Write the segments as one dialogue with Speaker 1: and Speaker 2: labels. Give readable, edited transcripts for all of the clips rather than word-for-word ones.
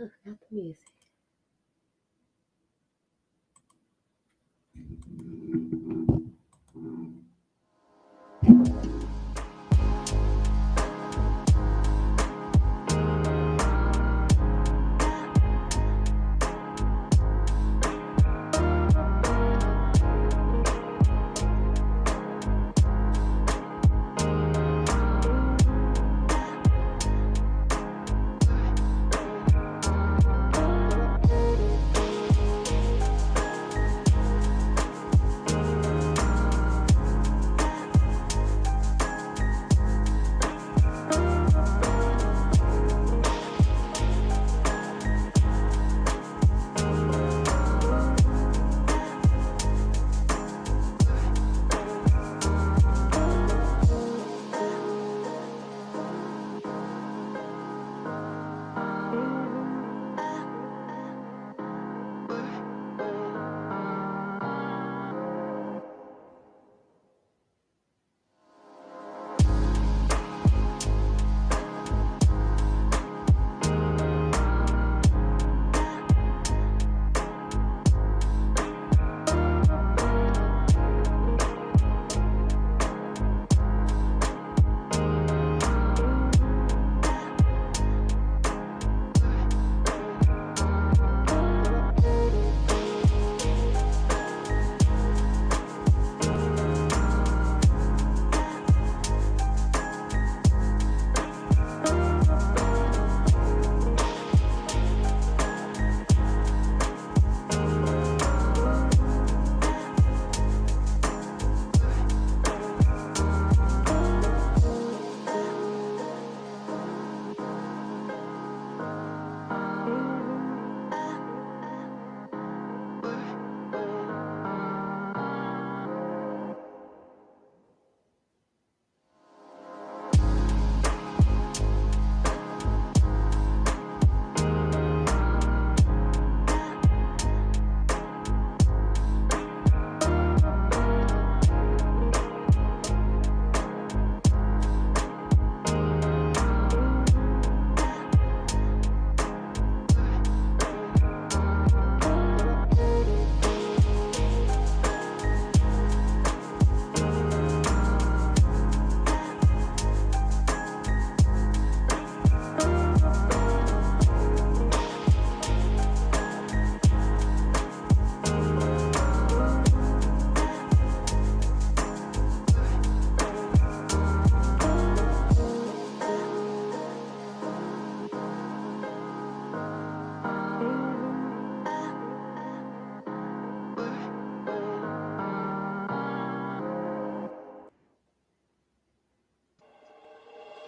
Speaker 1: Not the music.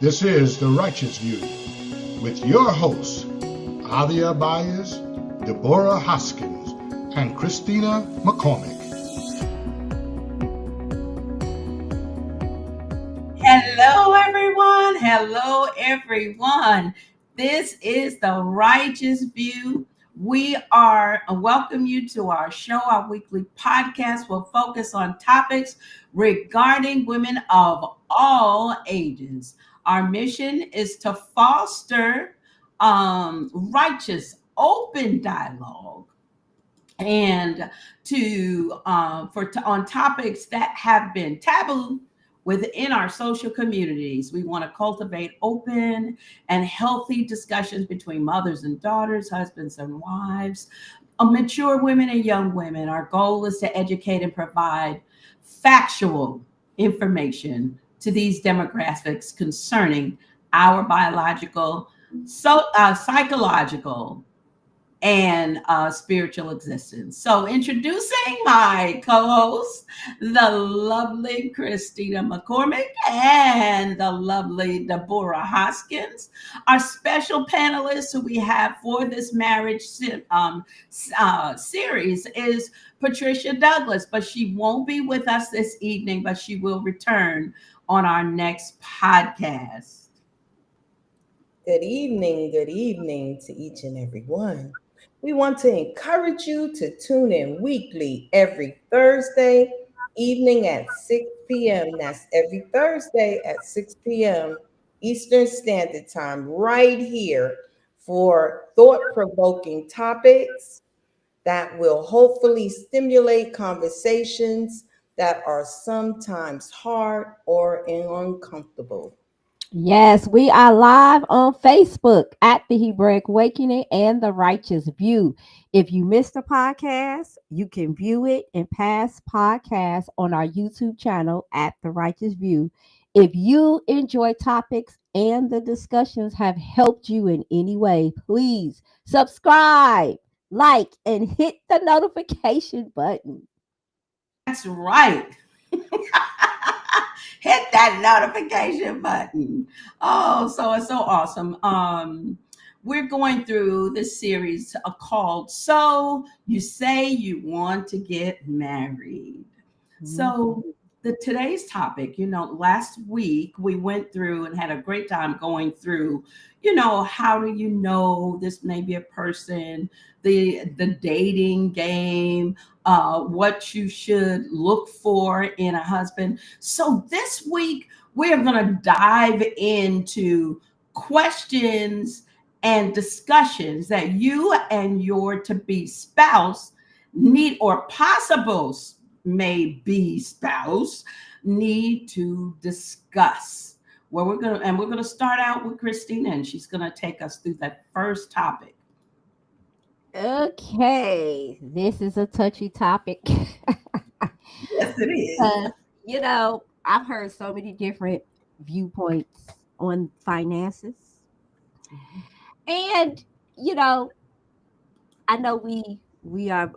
Speaker 2: This is The Righteous View with your hosts, Adia Byers, Deborah Hoskins, and Christina McCormick.
Speaker 3: Hello, everyone. Hello, everyone. This is The Righteous View. We welcome you to our show. Our weekly podcast will focus on topics regarding women of all ages. Our mission is to foster righteous, open dialogue and on topics that have been taboo within our social communities. We want to cultivate open and healthy discussions between mothers and daughters, husbands and wives, mature women and young women. Our goal is to educate and provide factual information to these demographics concerning our biological, psychological, and spiritual existence. So, introducing my co host, the lovely Christina McCormick and the lovely Deborah Hoskins. Our special panelists who we have for this marriage series is Patricia Douglas, but she won't be with us this evening, but she will return on our next podcast.
Speaker 4: Good evening to each and every one. We want to encourage you to tune in weekly every Thursday evening at 6 p.m. That's every Thursday at 6 p.m. Eastern Standard Time, right here for thought provoking topics that will hopefully stimulate conversations that are sometimes hard or uncomfortable.
Speaker 1: Yes, we are live on Facebook at the Hebraic Awakening and the Righteous View. If you missed the podcast, you can view it and past podcasts on our YouTube channel at the Righteous View. If you enjoy topics and the discussions have helped you in any way, please subscribe, like, and hit the notification button.
Speaker 3: That's right. Hit that notification button. Oh, so it's so awesome. We're going through this series called So You Say You Want to Get Married. So the today's topic, last week we went through and had a great time going through, how do you know this may be a person, the dating game, what you should look for in a husband. So this week we're going to dive into questions and discussions that you and your to be spouse need, or possible may be spouse need to discuss. Where we're gonna start out with Christina, and she's gonna take us through that first topic.
Speaker 1: Okay, this is a touchy topic.
Speaker 3: Yes, it is.
Speaker 1: Because, I've heard so many different viewpoints on finances. And, you know, I know we are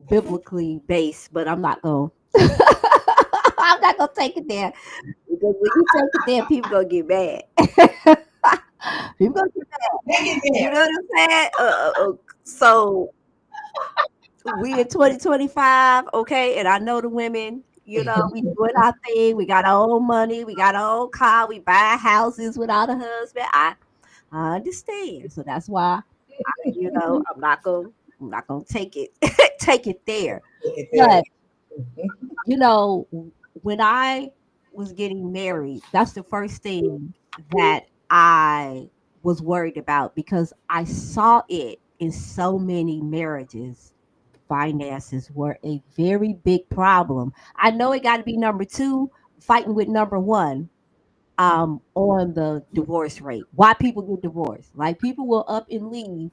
Speaker 1: biblically based, but I'm not going I'm not gonna take it there because when you take it there, people gonna get mad. People gonna get mad.
Speaker 3: Take it
Speaker 1: You
Speaker 3: there.
Speaker 1: know what I'm saying? So we in 2025, okay, and I know the women, we doing our thing. We got our own money, we got our own car, we buy houses without a husband. I understand. So that's why I'm not gonna take it take it there.
Speaker 4: Look at
Speaker 1: But
Speaker 4: that.
Speaker 1: when I was getting married, that's the first thing that I was worried about because I saw it in so many marriages. Finances were a very big problem. I know it got to be number two, fighting with number one on the divorce rate. Why people get divorced? Like people will up and leave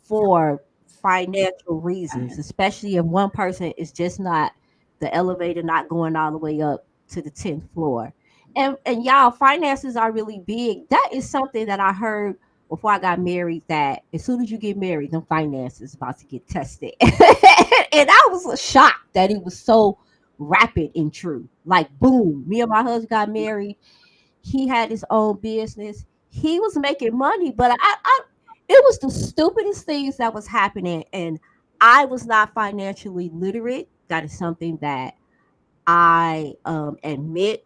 Speaker 1: for financial reasons, especially if one person is just not the elevator not going all the way up to the 10th floor. And y'all, finances are really big. That is something that I heard before I got married, that as soon as you get married, them finances about to get tested. And I was shocked that it was so rapid and true. Like boom, me and my husband got married. He had his own business. He was making money, but I it was the stupidest things that was happening, and I was not financially literate. That is something that I admit,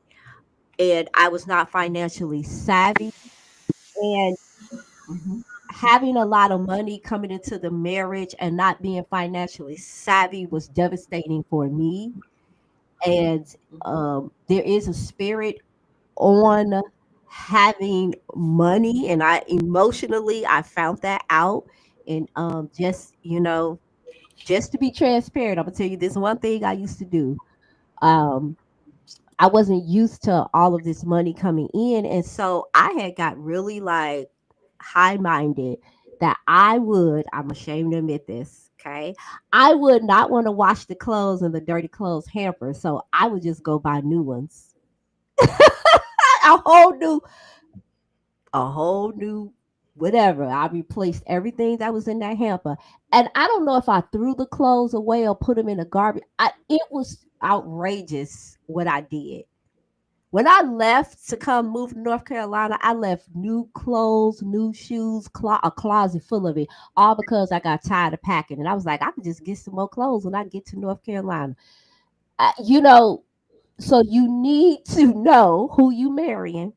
Speaker 1: and I was not financially savvy. And
Speaker 3: Mhm.
Speaker 1: having a lot of money coming into the marriage and not being financially savvy was devastating for me. And there is a spirit on having money, and I emotionally I found that out. And just to be transparent, I'm gonna tell you this one thing I used to do. um I wasn't used to all of this money coming in, and so I had got really like high minded that I'm ashamed to admit this, okay, I would not want to wash the clothes in the dirty clothes hamper, so I would just go buy new ones. a whole new a whole new whatever. I replaced everything that was in that hamper. And I don't know if I threw the clothes away or put them in the garbage. It was outrageous what I did. When I left to come move to North Carolina, I left new clothes, new shoes, a closet full of it, all because I got tired of packing. And I was like, I could just get some more clothes when I get to North Carolina. Uh, you know, so you need to know who you marrying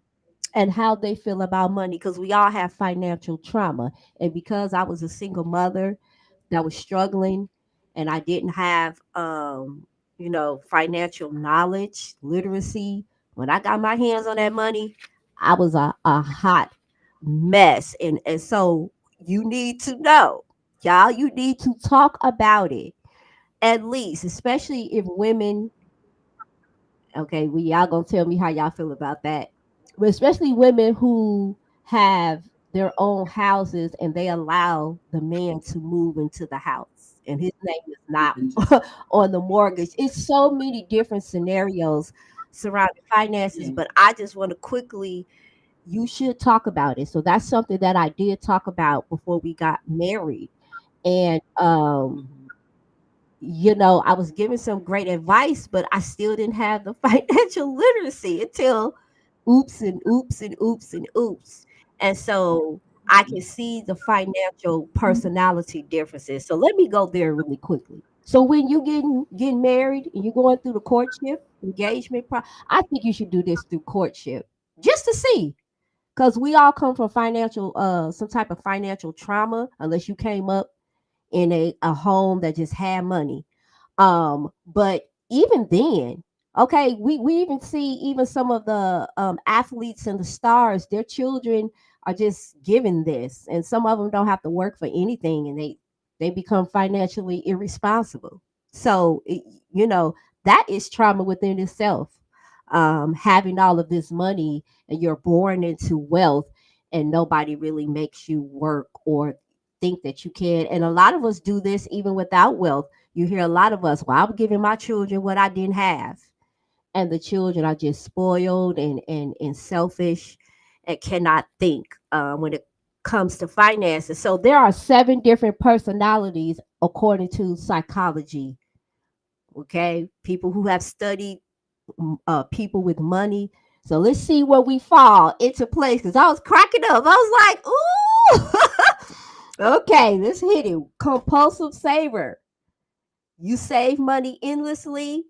Speaker 1: and how they feel about money, because we all have financial trauma. And because I was a single mother that was struggling and I didn't have financial knowledge, literacy, when I got my hands on that money, I was a hot mess. And so You need to know. Y'all, you need to talk about it. At least, especially if women, okay, we y'all gonna tell me how y'all feel about that. But especially women who have their own houses and they allow the man to move into the house and his name is not on the mortgage. It's so many different scenarios surrounding finances,
Speaker 3: Yeah.
Speaker 1: but I just want to quickly, you should talk about it. So that's something that I did talk about before we got married. And
Speaker 3: Mhm.
Speaker 1: I was given some great advice, but I still didn't have the financial literacy until oops and oops and oops and oops. And so I can see the financial personality differences. So let me go there really quickly. So when you getting married and you're going through the courtship, engagement, I think you should do this through courtship just to see, because we all come from financial some type of financial trauma unless you came up in a home that just had money. But even then, okay, we even see even some of the athletes and the stars, their children are just given this, and some of them don't have to work for anything, and they become financially irresponsible. So that is trauma within itself. Having all of this money and you're born into wealth, and nobody really makes you work or think that you can. And a lot of us do this even without wealth. You hear a lot of us, well, I'm giving my children what I didn't have. And the children are just spoiled and selfish and cannot think when it comes to finances. So there are 7 different personalities according to psychology. Okay. People who have studied people with money. So let's see where we fall into place. Because I was cracking up. I was like, ooh. Okay, let's hit it. Compulsive saver. You save money endlessly.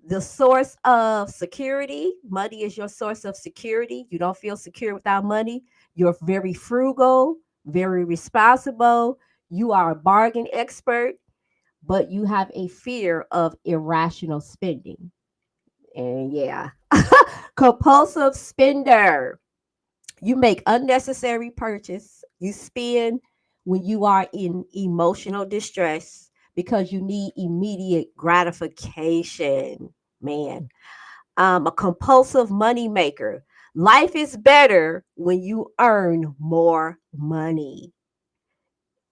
Speaker 1: The source of security. Money is your source of security. You don't feel secure without money. You're very frugal, very responsible. You are a bargain expert, but you have a fear of irrational spending. And yeah, compulsive spender. You make unnecessary purchase. You spend when you are in emotional distress because you need immediate gratification. Man, a compulsive money maker. Life is better when you earn more money.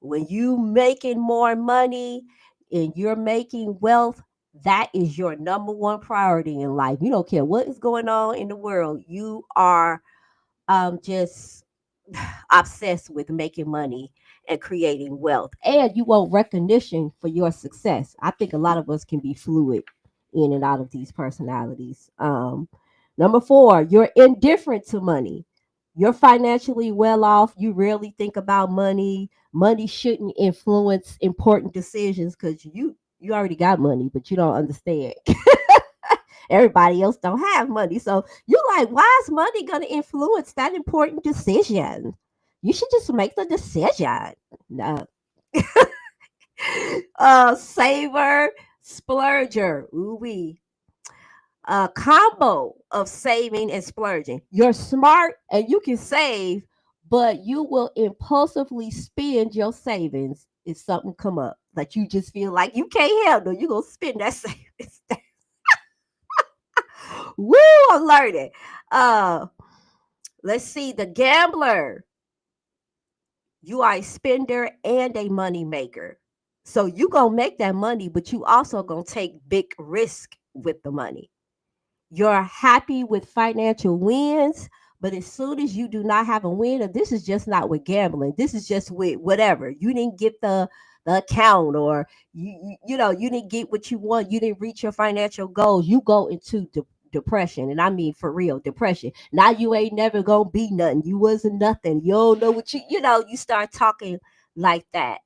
Speaker 1: When you making more money and you're making wealth, that is your number one priority in life. You don't care what is going on in the world. You are just obsessed with making money and creating wealth. And you want recognition for your success. I think a lot of us can be fluid in and out of these personalities. Number 4, you're indifferent to money. You're financially well off. You rarely think about money. Money shouldn't influence important decisions because you already got money, but you don't understand. Everybody else don't have money. So you're like, why is money gonna influence that important decision? You should just make the decision. No. Saver, splurger. Ooh wee. A combo of saving and splurging. You're smart and you can save, but you will impulsively spend your savings if something come up that you just feel like you can't handle. You're gonna spend that savings. Woo, I'm learning. Uh, let's see. The gambler. You are a spender and a money maker. So you gonna make that money, but you also gonna take big risk with the money. You're happy with financial wins, but as soon as you do not have a win, and this is just not with gambling, this is just with whatever. You didn't get the account, or you didn't get what you want, you didn't reach your financial goals, you go into depression. And I mean for real, depression. Now you ain't never gonna be nothing. You wasn't nothing. You don't know what you start talking like that.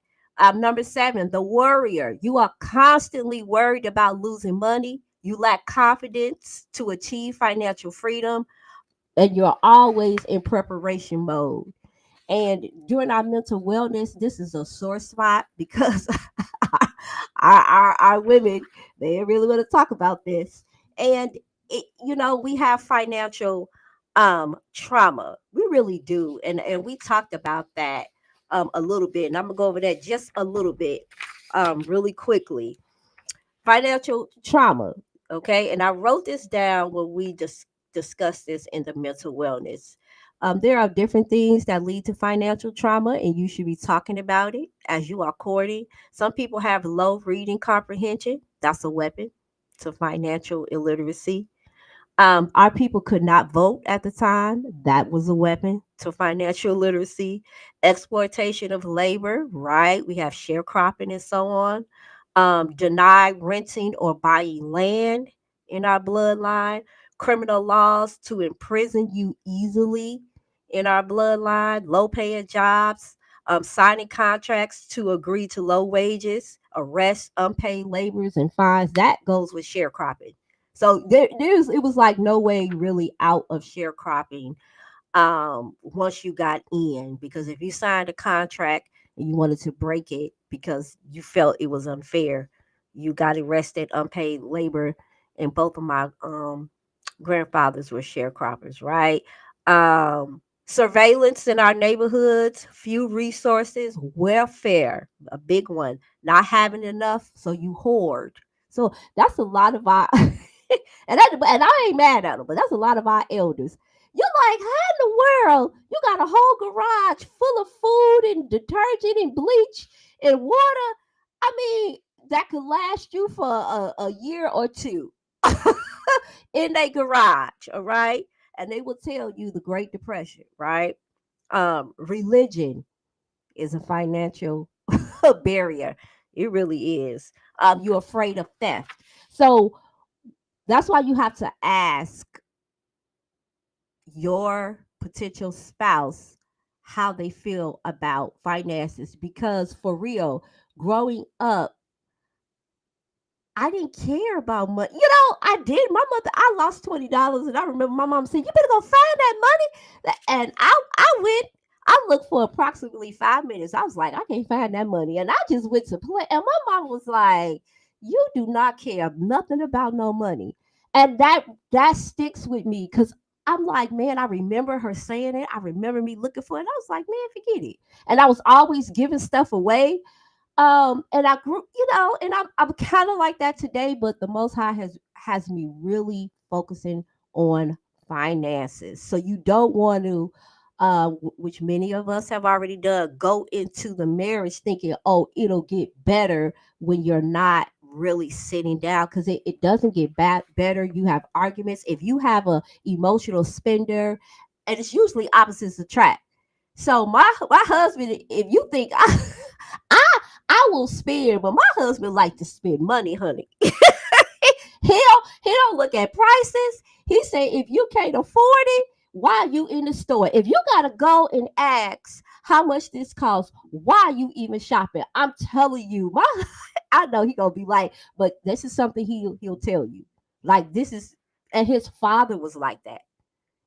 Speaker 1: Number 7, the worrier. You are constantly worried about losing money. You lack confidence to achieve financial freedom, and you're always in preparation mode. And during our mental wellness, this is a sore spot because our women, they really want to talk about this. And we have financial trauma. We really do. And we talked about that a little bit, and I'm gonna go over that just a little bit, really quickly. Financial trauma. Okay. And I wrote this down when we just discussed this in the mental wellness. There are different things that lead to financial trauma, and you should be talking about it as you are courting. Some people have low reading comprehension. That's a weapon to financial illiteracy. Our people could not vote at the time. That was a weapon to financial literacy. Exploitation of labor, right? We have sharecropping and so on. Deny renting or buying land in our bloodline. Criminal laws to imprison you easily in our bloodline. Low paying jobs. Signing contracts to agree to low wages. Arrests, unpaid labors, and fines. That goes with sharecropping. So there's it was like no way really out of sharecropping once you got in, because if you signed a contract and you wanted to break it because you felt it was unfair, you got arrested, unpaid labor, and both of my grandfathers were sharecroppers, right? Surveillance in our neighborhoods, few resources, welfare, a big one, not having enough, so you hoard. So that's a lot of our and I ain't mad at them, but that's a lot of our elders. You're like, how in the world you got a whole garage full of food and detergent and bleach and water? I mean, that could last you for a year or two in a garage, all right? And they will tell you the Great Depression, right? Religion is a financial barrier. It really is. You're afraid of theft. So that's why you have to ask your potential spouse how they feel about finances, because for real, growing up, I didn't care about money. I did. My mother, I lost $20, and I remember my mom saying, "You better go find that money." And I went. I looked for approximately 5 minutes. I was like, I can't find that money, and I just went to play. And my mom was like, "You do not care nothing about no money," and that sticks with me because I'm like, man, I remember her saying it. I remember me looking for it. And I was like, man, forget it. And I was always giving stuff away, and I grew, and I'm kind of like that today, but the Most High has me really focusing on finances. So you don't want to, which many of us have already done, go into the marriage thinking, oh, it'll get better when you're not really sitting down, because it doesn't get better. You have arguments. If you have a emotional spender, and it's usually opposites attract. So my husband, if you think I I will spend, but my husband like to spend money, honey. He don't look at prices. He say if you can't afford it, why are you in the store? If you gotta go and ask how much this costs, why are you even shopping? I'm telling you, my I know he gonna be like, but this is something he'll tell you. Like this is, and his father was like that.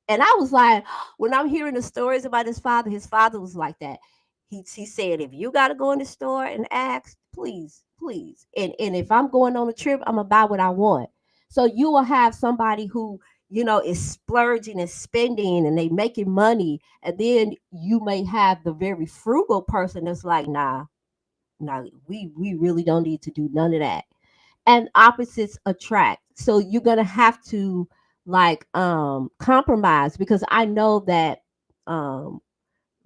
Speaker 1: And I was like, when I'm hearing the stories about his father was like that. He said, if you got to go in the store and ask, please, please. And if I'm going on a trip, I'm going to buy what I want. So you will have somebody who, is splurging and spending and they making money. And then you may have the very frugal person that's like, nah, we really don't need to do none of that. And opposites attract. So you're gonna have to like compromise, because I know that um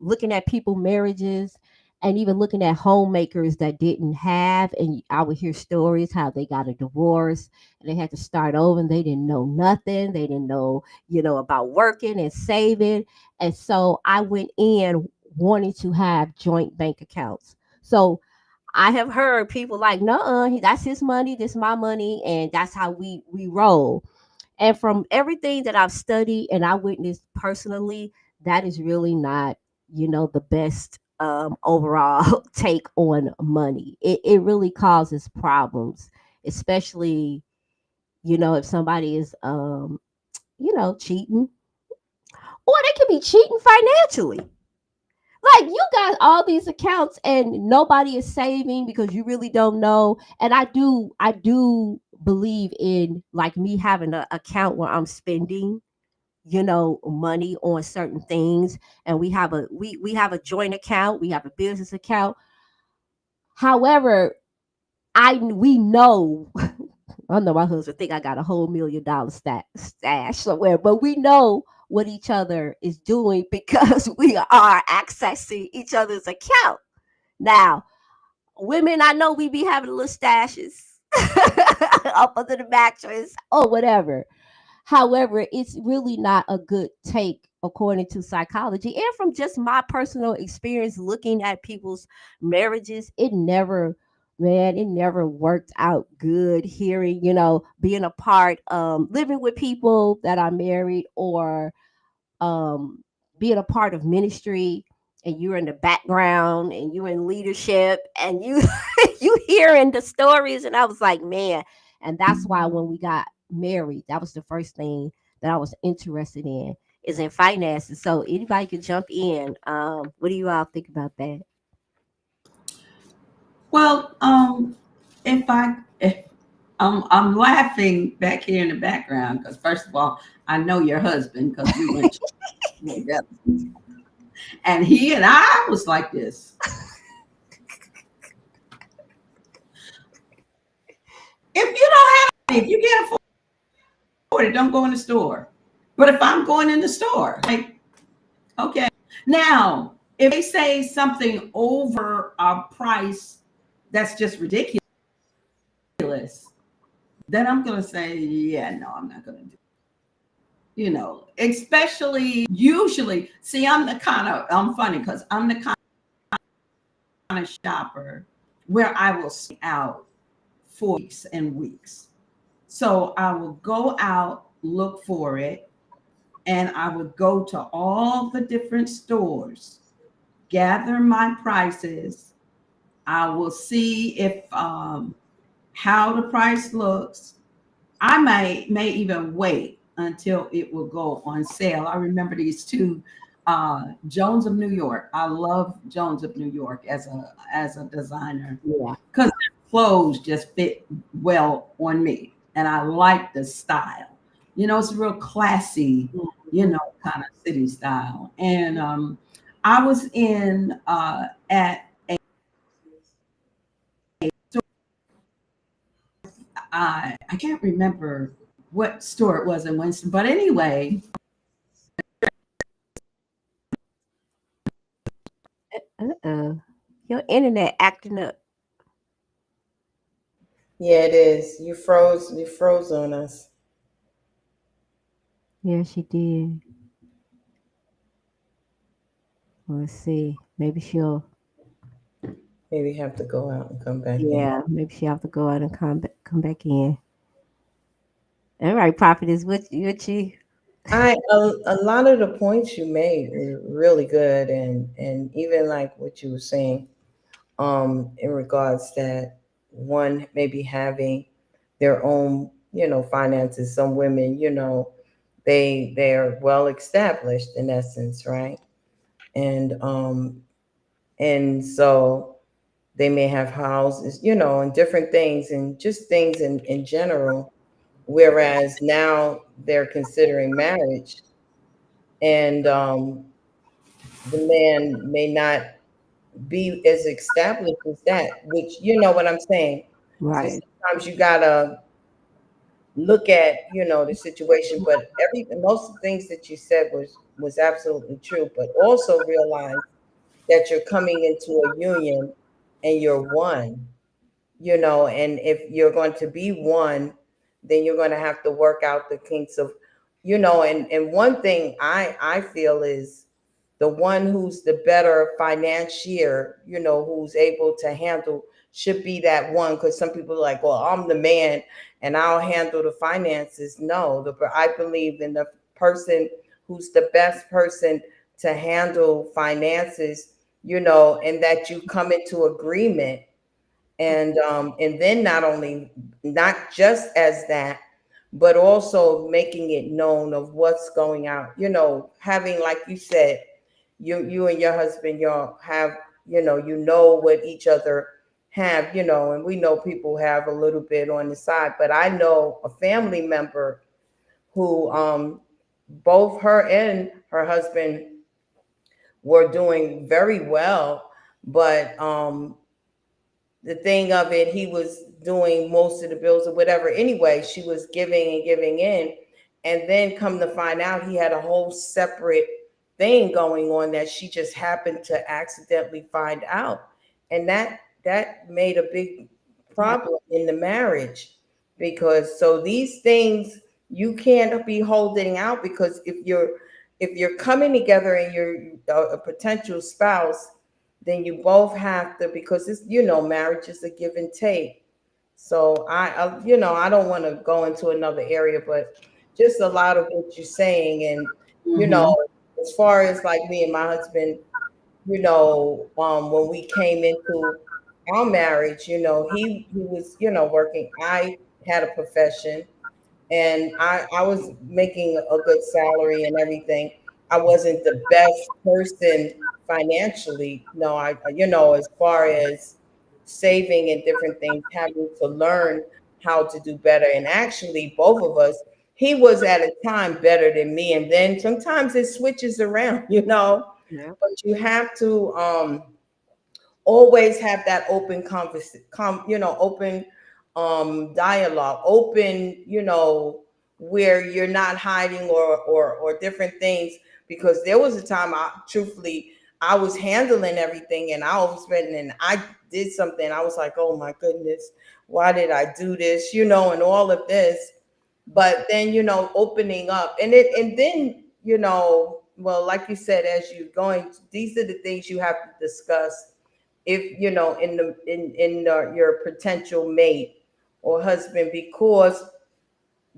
Speaker 1: looking at people marriages and even looking at homemakers that didn't have, and I would hear stories how they got a divorce and they had to start over and they didn't know nothing. They didn't know, about working and saving. And so I went in wanting to have joint bank accounts. So I have heard people like, no, that's his money, this my money, and that's how we roll. And from everything that I've studied and I witnessed personally, that is really not, the best overall take on money. It really causes problems, especially, if somebody is cheating, or they could be cheating financially. Like you got all these accounts and nobody is saving because you really don't know. And I do believe in like me having an account where I'm spending, money on certain things, and we have a joint account, we have a business account. However, I we know I know my husband think I got a whole $1 million stash somewhere, but we know what each other is doing because we are accessing each other's account. Now, women, I know we be having little stashes up under the mattress or whatever. However, it's really not a good take according to psychology and from just my personal experience looking at people's marriages. It never worked out good hearing, being a part, living with people that are married or um, being a part of ministry, and you're in the background and you're in leadership and you you hearing the stories, and I was like, man. And that's why when we got married, that was the first thing that I was interested in, is in finances. So anybody can jump in. What do you all think about that?
Speaker 3: Well, if I'm laughing back here in the background because first of all, I know your husband because we went together, and he and I was like this. If you don't have, if you can't afford it, don't go in the store. But if I'm going in the store, like, okay, now if they say something over a price that's just ridiculous, then I'm gonna say, yeah, no, I'm not gonna do. Especially usually, see, I'm funny because I'm the kind of shopper where I will stay out for weeks and weeks. So I will go out, look for it, and I would go to all the different stores, gather my prices. I will see if how the price looks. I may even wait until it will go on sale. I remember these two, Jones of New York. I love Jones of New York as a designer
Speaker 1: Yeah.
Speaker 3: because their clothes just fit well on me, and I like the style. It's real classy, kind of city style. And I was in at I can't remember what store it was in Winston, but anyway,
Speaker 1: Uh-uh. Your internet acting up.
Speaker 4: Yeah, it is. You froze on us.
Speaker 1: Yeah, she did. Let's see. Maybe she'll.
Speaker 4: Maybe have to go out and come back in.
Speaker 1: Yeah, maybe she'll have to go out and come back in. All right, prophetess, what you?
Speaker 4: A lot of the points you made were really good, and even like what you were saying, in regards that one maybe having their own, finances. Some women, they're well established in essence, right? And so they may have houses, and different things, and just things in general. Whereas now they're considering marriage, and the man may not be as established as that, which you know what I'm saying. So
Speaker 1: Right.
Speaker 4: sometimes you gotta look at, the situation, but most of the things that you said was absolutely true, but also realize that you're coming into a union and you're one, and if you're going to be one, then you're going to have to work out the kinks of, and one thing I feel is the one who's the better financier, who's able to handle, should be that one. Because some people are like, well, I'm the man and I'll handle the finances. No, I believe in the person who's the best person to handle finances, and that you come into agreement, and then not just as that, but also making it known of what's going out, having, like you said, you and your husband, y'all have, what each other have, and we know people have a little bit on the side, but I know a family member who both her and her husband were doing very well, but the thing of it, he was doing most of the bills or whatever. Anyway, she was giving and giving in. And then come to find out he had a whole separate thing going on that she just happened to accidentally find out. And that made a big
Speaker 1: Yeah.
Speaker 4: problem in the marriage, because so these things you can't be holding out, because if you're coming together and you're a potential spouse, then you both have to, because it's, marriage is a give and take. So I don't want to go into another area, but just a lot of what you're saying. And you know
Speaker 3: Mm-hmm.
Speaker 4: as far as like me and my husband, when we came into our marriage, he was, working. I had a profession, and I was making a good salary and everything. I wasn't the best person financially. No, as far as saving and different things, having to learn how to do better. And actually, both of us, he was at a time better than me. And then sometimes it switches around,
Speaker 1: Yeah.
Speaker 4: but you have to, always have that open open dialogue, open, where you're not hiding or different things. Because there was a time, I was handling everything, and I overspent, and I did something. I was like, oh my goodness, why did I do this, and all of this. But then, opening up, and then, well, like you said, as you're going, these are the things you have to discuss, if in your potential mate or husband, because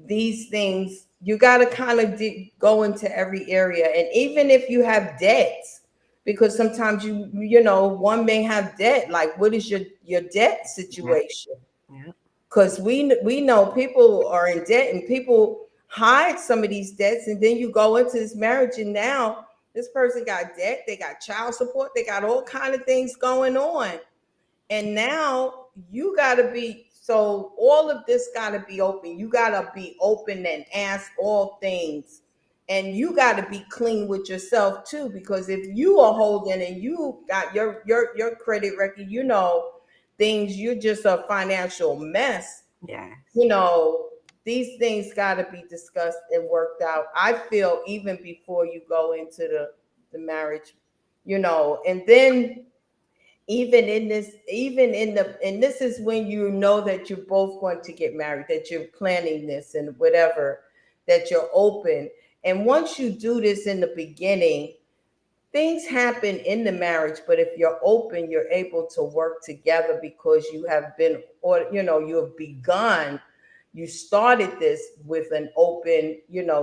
Speaker 4: these things you got to kind of go into every area. And even if you have debts, because sometimes one may have debt, like what is your debt
Speaker 1: Yeah.
Speaker 4: situation?
Speaker 1: Yeah.
Speaker 4: Because we know people are in debt, and people hide some of these debts, and then you go into this marriage, and now this person got debt, they got child support, they got all kind of things going on. And now you got to be, so all of this got to be open. You got to be open and ask all things. And you got to be clean with yourself too, because if you are holding and you got your credit record, things, you're just a financial mess.
Speaker 1: Yes.
Speaker 4: you know these things got to be discussed and worked out, I feel, even before you go into the marriage. And then, even in this is when you know that you're both going to get married, that you're planning this and whatever, that you're open. And once you do this in the beginning, things happen in the marriage. But if you're open, you're able to work together, because you have been, or you have begun, you started this with an open,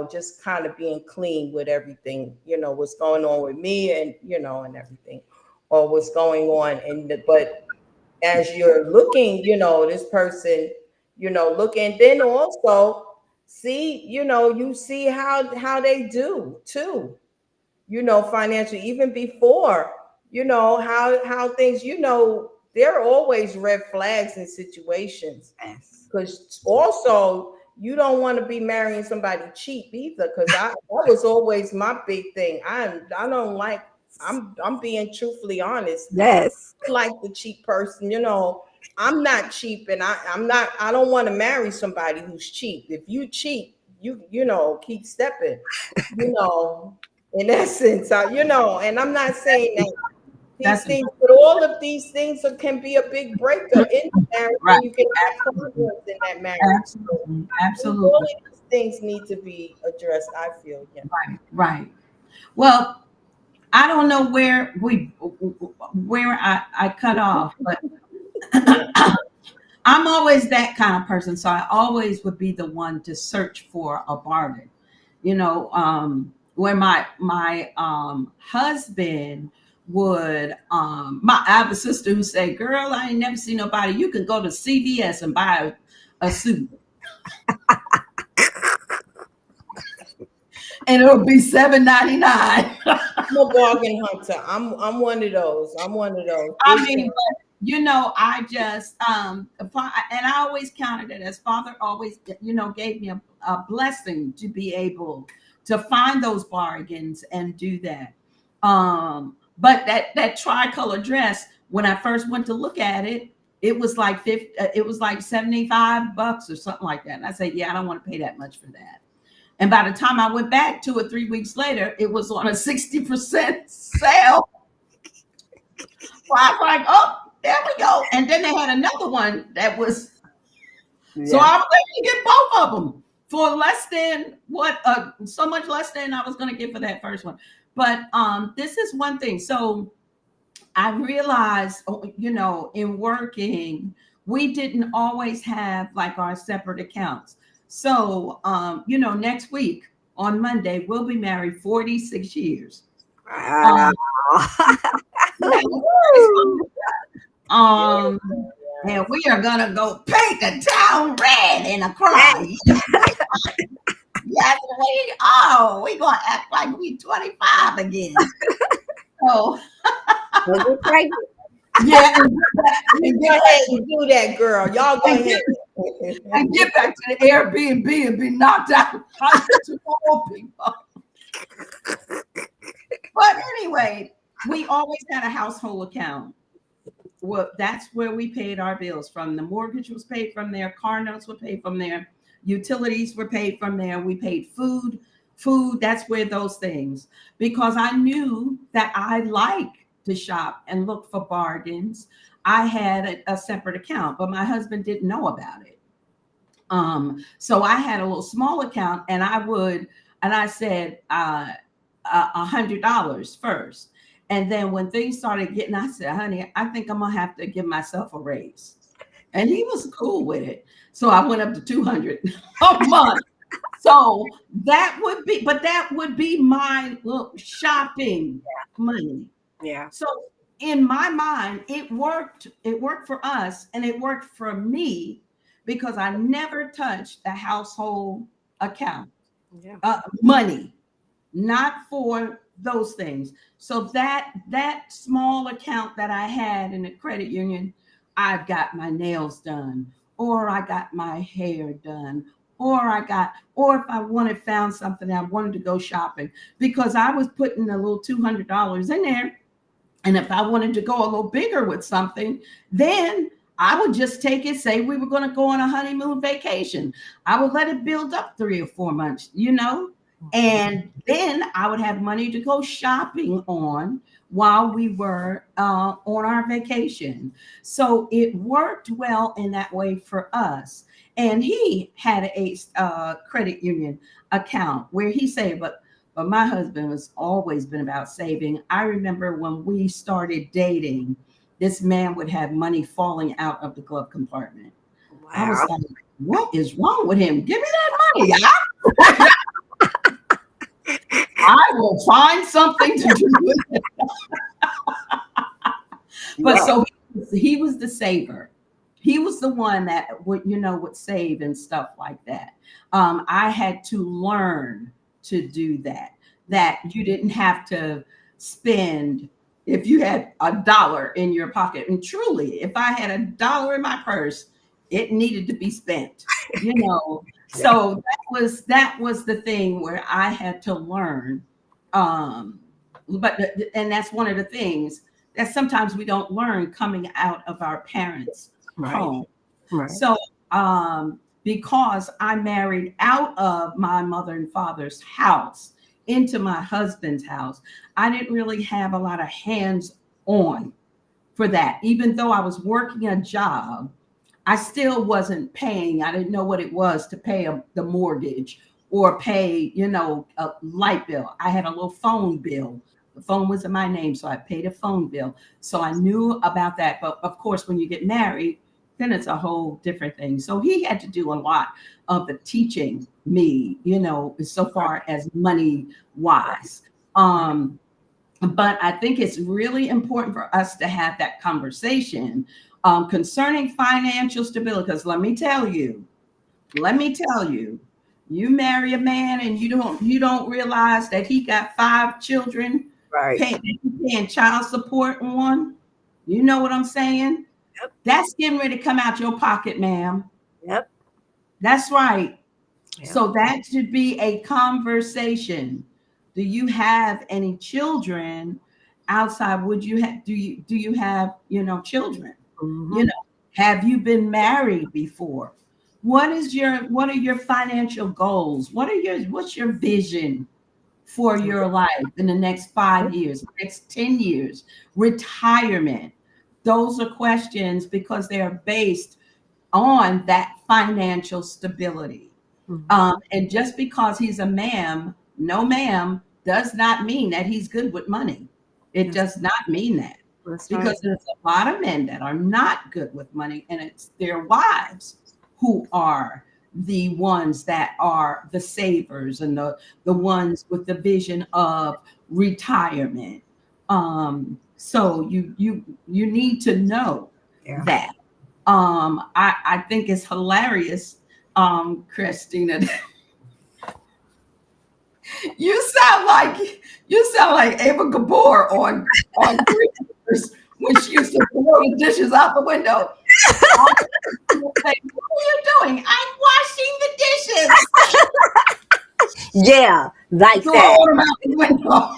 Speaker 4: just kind of being clean with everything, what's going on with me, and and everything, or what's going on. But as you're looking, this person, look, and then also see, you see how they do too, financially, even before, how things, there are always red flags in situations.
Speaker 1: Yes.
Speaker 4: Because also, you don't want to be marrying somebody cheap either. Because that was always my big thing. I don't like, I'm being truthfully honest.
Speaker 1: Yes.
Speaker 4: Like the cheap person, I'm not cheap, and I don't want to marry somebody who's cheap. If you cheap, keep stepping, you know in essence. And I'm not saying that these
Speaker 3: That's
Speaker 4: things, but all of these things can be a big breaker in the marriage,
Speaker 3: right.
Speaker 4: and you can have
Speaker 3: Absolutely.
Speaker 4: problems in that marriage. So
Speaker 3: Absolutely.
Speaker 4: all
Speaker 3: Absolutely.
Speaker 4: of these things need to be addressed, I feel. Yeah.
Speaker 3: Right. Right. Well, I don't know where I cut off, but
Speaker 4: Yeah.
Speaker 3: I'm always that kind of person. So I always would be the one to search for a bargain. Where my husband would I have a sister who say, "Girl, I ain't never seen nobody. You can go to CVS and buy a suit, and it'll be $7.99."
Speaker 4: I'm a bargain hunter. I'm one of those. I'm one of those.
Speaker 3: I
Speaker 4: Big
Speaker 3: mean,
Speaker 4: time.
Speaker 3: but I just and I always counted it as Father always gave me a blessing to be able to find those bargains and do that. But that tricolor dress, when I first went to look at it, it was like 50, it was like $75 or something like that. And I said, yeah, I don't want to pay that much for that. And by the time I went back 2 or 3 weeks later, it was on a 60% sale. So I was like, oh, there we go. And then they had another one that was, so
Speaker 1: Yeah.
Speaker 3: I was able to get both of them for less than what, so much less than I was going to get for that first one. But this is one thing. So I realized, in working, we didn't always have like our separate accounts. So, next week on Monday, we'll be married 46 years.
Speaker 1: Wow.
Speaker 3: Um, yeah, it's um, and we are gonna go paint the town red in a cry. Yes, we gonna act like we 25 again. So
Speaker 1: We'll get pregnant.
Speaker 3: yeah,
Speaker 4: Go ahead and do that, girl. Y'all go
Speaker 3: and
Speaker 4: ahead.
Speaker 3: and get back to the Airbnb and be knocked out to all people. But anyway, we always had a household account. Well, that's where we paid our bills from. The mortgage was paid from there. Car notes were paid from there. Utilities were paid from there. We paid food. That's where those things. Because I knew that I like to shop and look for bargains. I had a separate account, but my husband didn't know about it. So I had a little small account, and I said $100 first. And then when things started getting, I said, honey, I think I'm gonna have to give myself a raise. And he was cool with it. So I went up to 200 a month. So that would be my little shopping money.
Speaker 1: Yeah.
Speaker 3: So in my mind, it worked. It worked for us, and it worked for me because I never touched the household account,
Speaker 1: Yeah.
Speaker 3: money, not for those things. So that small account that I had in the credit union, I got my nails done, or I got my hair done, or if I found something, I wanted to go shopping because I was putting a little $200 in there. And if I wanted to go a little bigger with something, then I would just take it, say we were going to go on a honeymoon vacation. I would let it build up 3 or 4 months, and then I would have money to go shopping on while we were on our vacation. So it worked well in that way for us. And he had a credit union account where he saved, but my husband has always been about saving. I remember when we started dating, this man would have money falling out of the glove compartment. I was
Speaker 1: Wow.
Speaker 3: like, what is wrong with him? Give me that money. I will find something to do with it. But
Speaker 1: Yeah.
Speaker 3: so he was the saver. He was the one that would save and stuff like that. I had to learn to do that. That you didn't have to spend if you had $1 in your pocket. And truly, if I had $1 in my purse, it needed to be spent.
Speaker 1: Yeah.
Speaker 3: So that was the thing where I had to learn. But and that's one of the things that sometimes we don't learn coming out of our parents'
Speaker 1: Right.
Speaker 3: home.
Speaker 1: Right.
Speaker 3: So because I married out of my mother and father's house into my husband's house, I didn't really have a lot of hands on for that. Even though I was working a job, I still wasn't paying. I didn't know what it was to pay the mortgage or pay, a light bill. I had a little phone bill. The phone was in my name, so I paid a phone bill. So I knew about that. But of course, when you get married, then it's a whole different thing. So he had to do a lot of the teaching me, so far as money wise. But I think it's really important for us to have that conversation concerning financial stability. Because let me tell you, you marry a man and you don't realize that he got 5 children
Speaker 1: Right.
Speaker 3: paying child support on. You know what I'm saying?
Speaker 1: Yep.
Speaker 3: That's getting ready to come out your pocket, ma'am.
Speaker 1: Yep.
Speaker 3: That's right.
Speaker 1: Yeah.
Speaker 3: So that should be a conversation. Do you have any children outside? Would you have, do you have, children? You
Speaker 1: Mm-hmm.
Speaker 3: know, have you been married before? What are your financial goals? What's your vision for your life in the next 5 years, next 10 years, retirement? Those are questions because they are based on that financial stability.
Speaker 1: Mm-hmm.
Speaker 3: And just because he's a ma'am, no ma'am, does not mean that he's good with money. It
Speaker 1: That's,
Speaker 3: does not mean that,
Speaker 1: that's right.
Speaker 3: because there's a lot of men that are not good with money, and it's their wives who are the ones that are the savers and the ones with the vision of retirement. So you need to know
Speaker 1: Yeah.
Speaker 3: that. I think it's hilarious, Christina. You sound like Ava Gabor on Greasers when she used to throw the dishes out the window. All the people say, "What are you doing?" "I'm washing the dishes."
Speaker 1: Yeah, like that.
Speaker 3: Throw them out the window.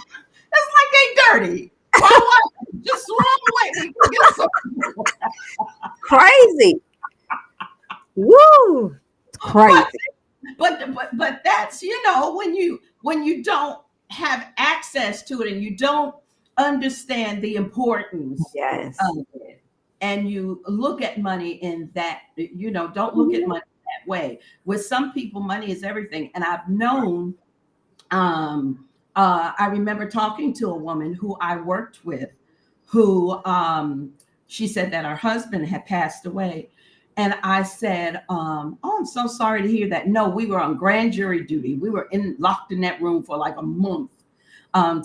Speaker 3: It's like they dirty. Why wash them? Just throw them away. We can get some.
Speaker 1: Crazy. Woo. It's
Speaker 3: But
Speaker 1: crazy.
Speaker 3: but that's, when you don't have access to it and you don't understand the importance
Speaker 1: Yes.
Speaker 3: of it, and you look at money in that, don't look at money that way. With some people, money is everything. And I've known, I remember talking to a woman who I worked with, who, she said that her husband had passed away. And I said, "Oh, I'm so sorry to hear that." No, we were on grand jury duty. We were locked in that room for like a month,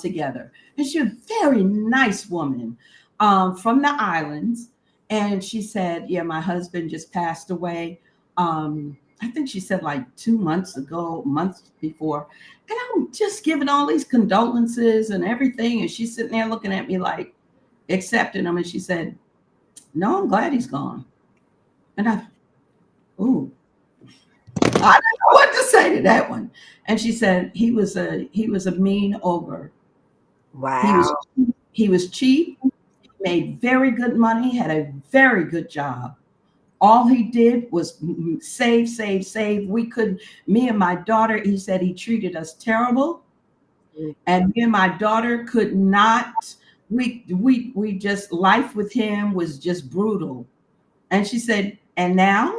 Speaker 3: together. And she was a very nice woman, from the islands. And she said, "Yeah, my husband just passed away. I think she said like 2 months ago, months before." And I'm just giving all these condolences and everything. And she's sitting there looking at me like accepting them. And she said, "No, I'm glad he's gone." And ooh, I don't know what to say to that one. And she said he was a mean ogre. He was
Speaker 1: Wow.
Speaker 3: he was cheap, made very good money, had a very good job. All he did was save, save, save. We could, me and my daughter, he said he treated us terrible. And me and my daughter could not, we just, life with him was just brutal. And she said, and now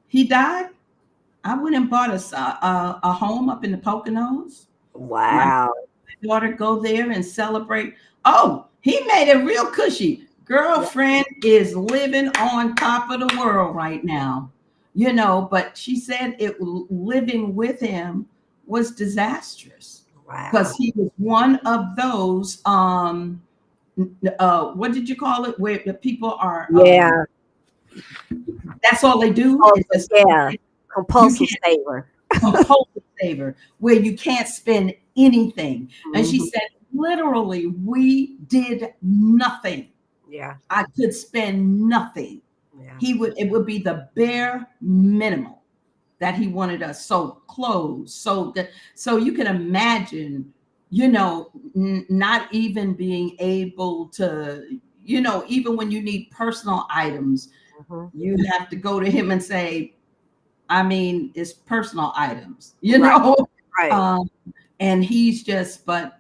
Speaker 3: he died. I went and bought a home up in the Poconos. My
Speaker 1: Wow.
Speaker 3: daughter go there and celebrate. Oh, he made it real cushy.
Speaker 1: Yeah.
Speaker 3: Girlfriend is living on top of the world right now. But she said living with him was disastrous because
Speaker 1: Wow.
Speaker 3: he was one of those, what did you call it, where the people are,
Speaker 1: Yeah.
Speaker 3: that's all they do is
Speaker 1: Compulsive.
Speaker 3: just,
Speaker 1: Yeah.
Speaker 3: you
Speaker 1: Compulsive
Speaker 3: can't,
Speaker 1: saver.
Speaker 3: compulsive saver, where you can't spend anything. And she
Speaker 1: Hmm.
Speaker 3: said, literally, we did nothing.
Speaker 1: Yeah.
Speaker 3: I could spend nothing.
Speaker 1: Yeah.
Speaker 3: It would be the bare minimum that he wanted us. So clothes, so you can imagine, not even being able to, even when you need personal items,
Speaker 1: Hmm.
Speaker 3: you have to go to him and say, I mean, it's personal items,
Speaker 1: Right. Right.
Speaker 3: um, and he's just, but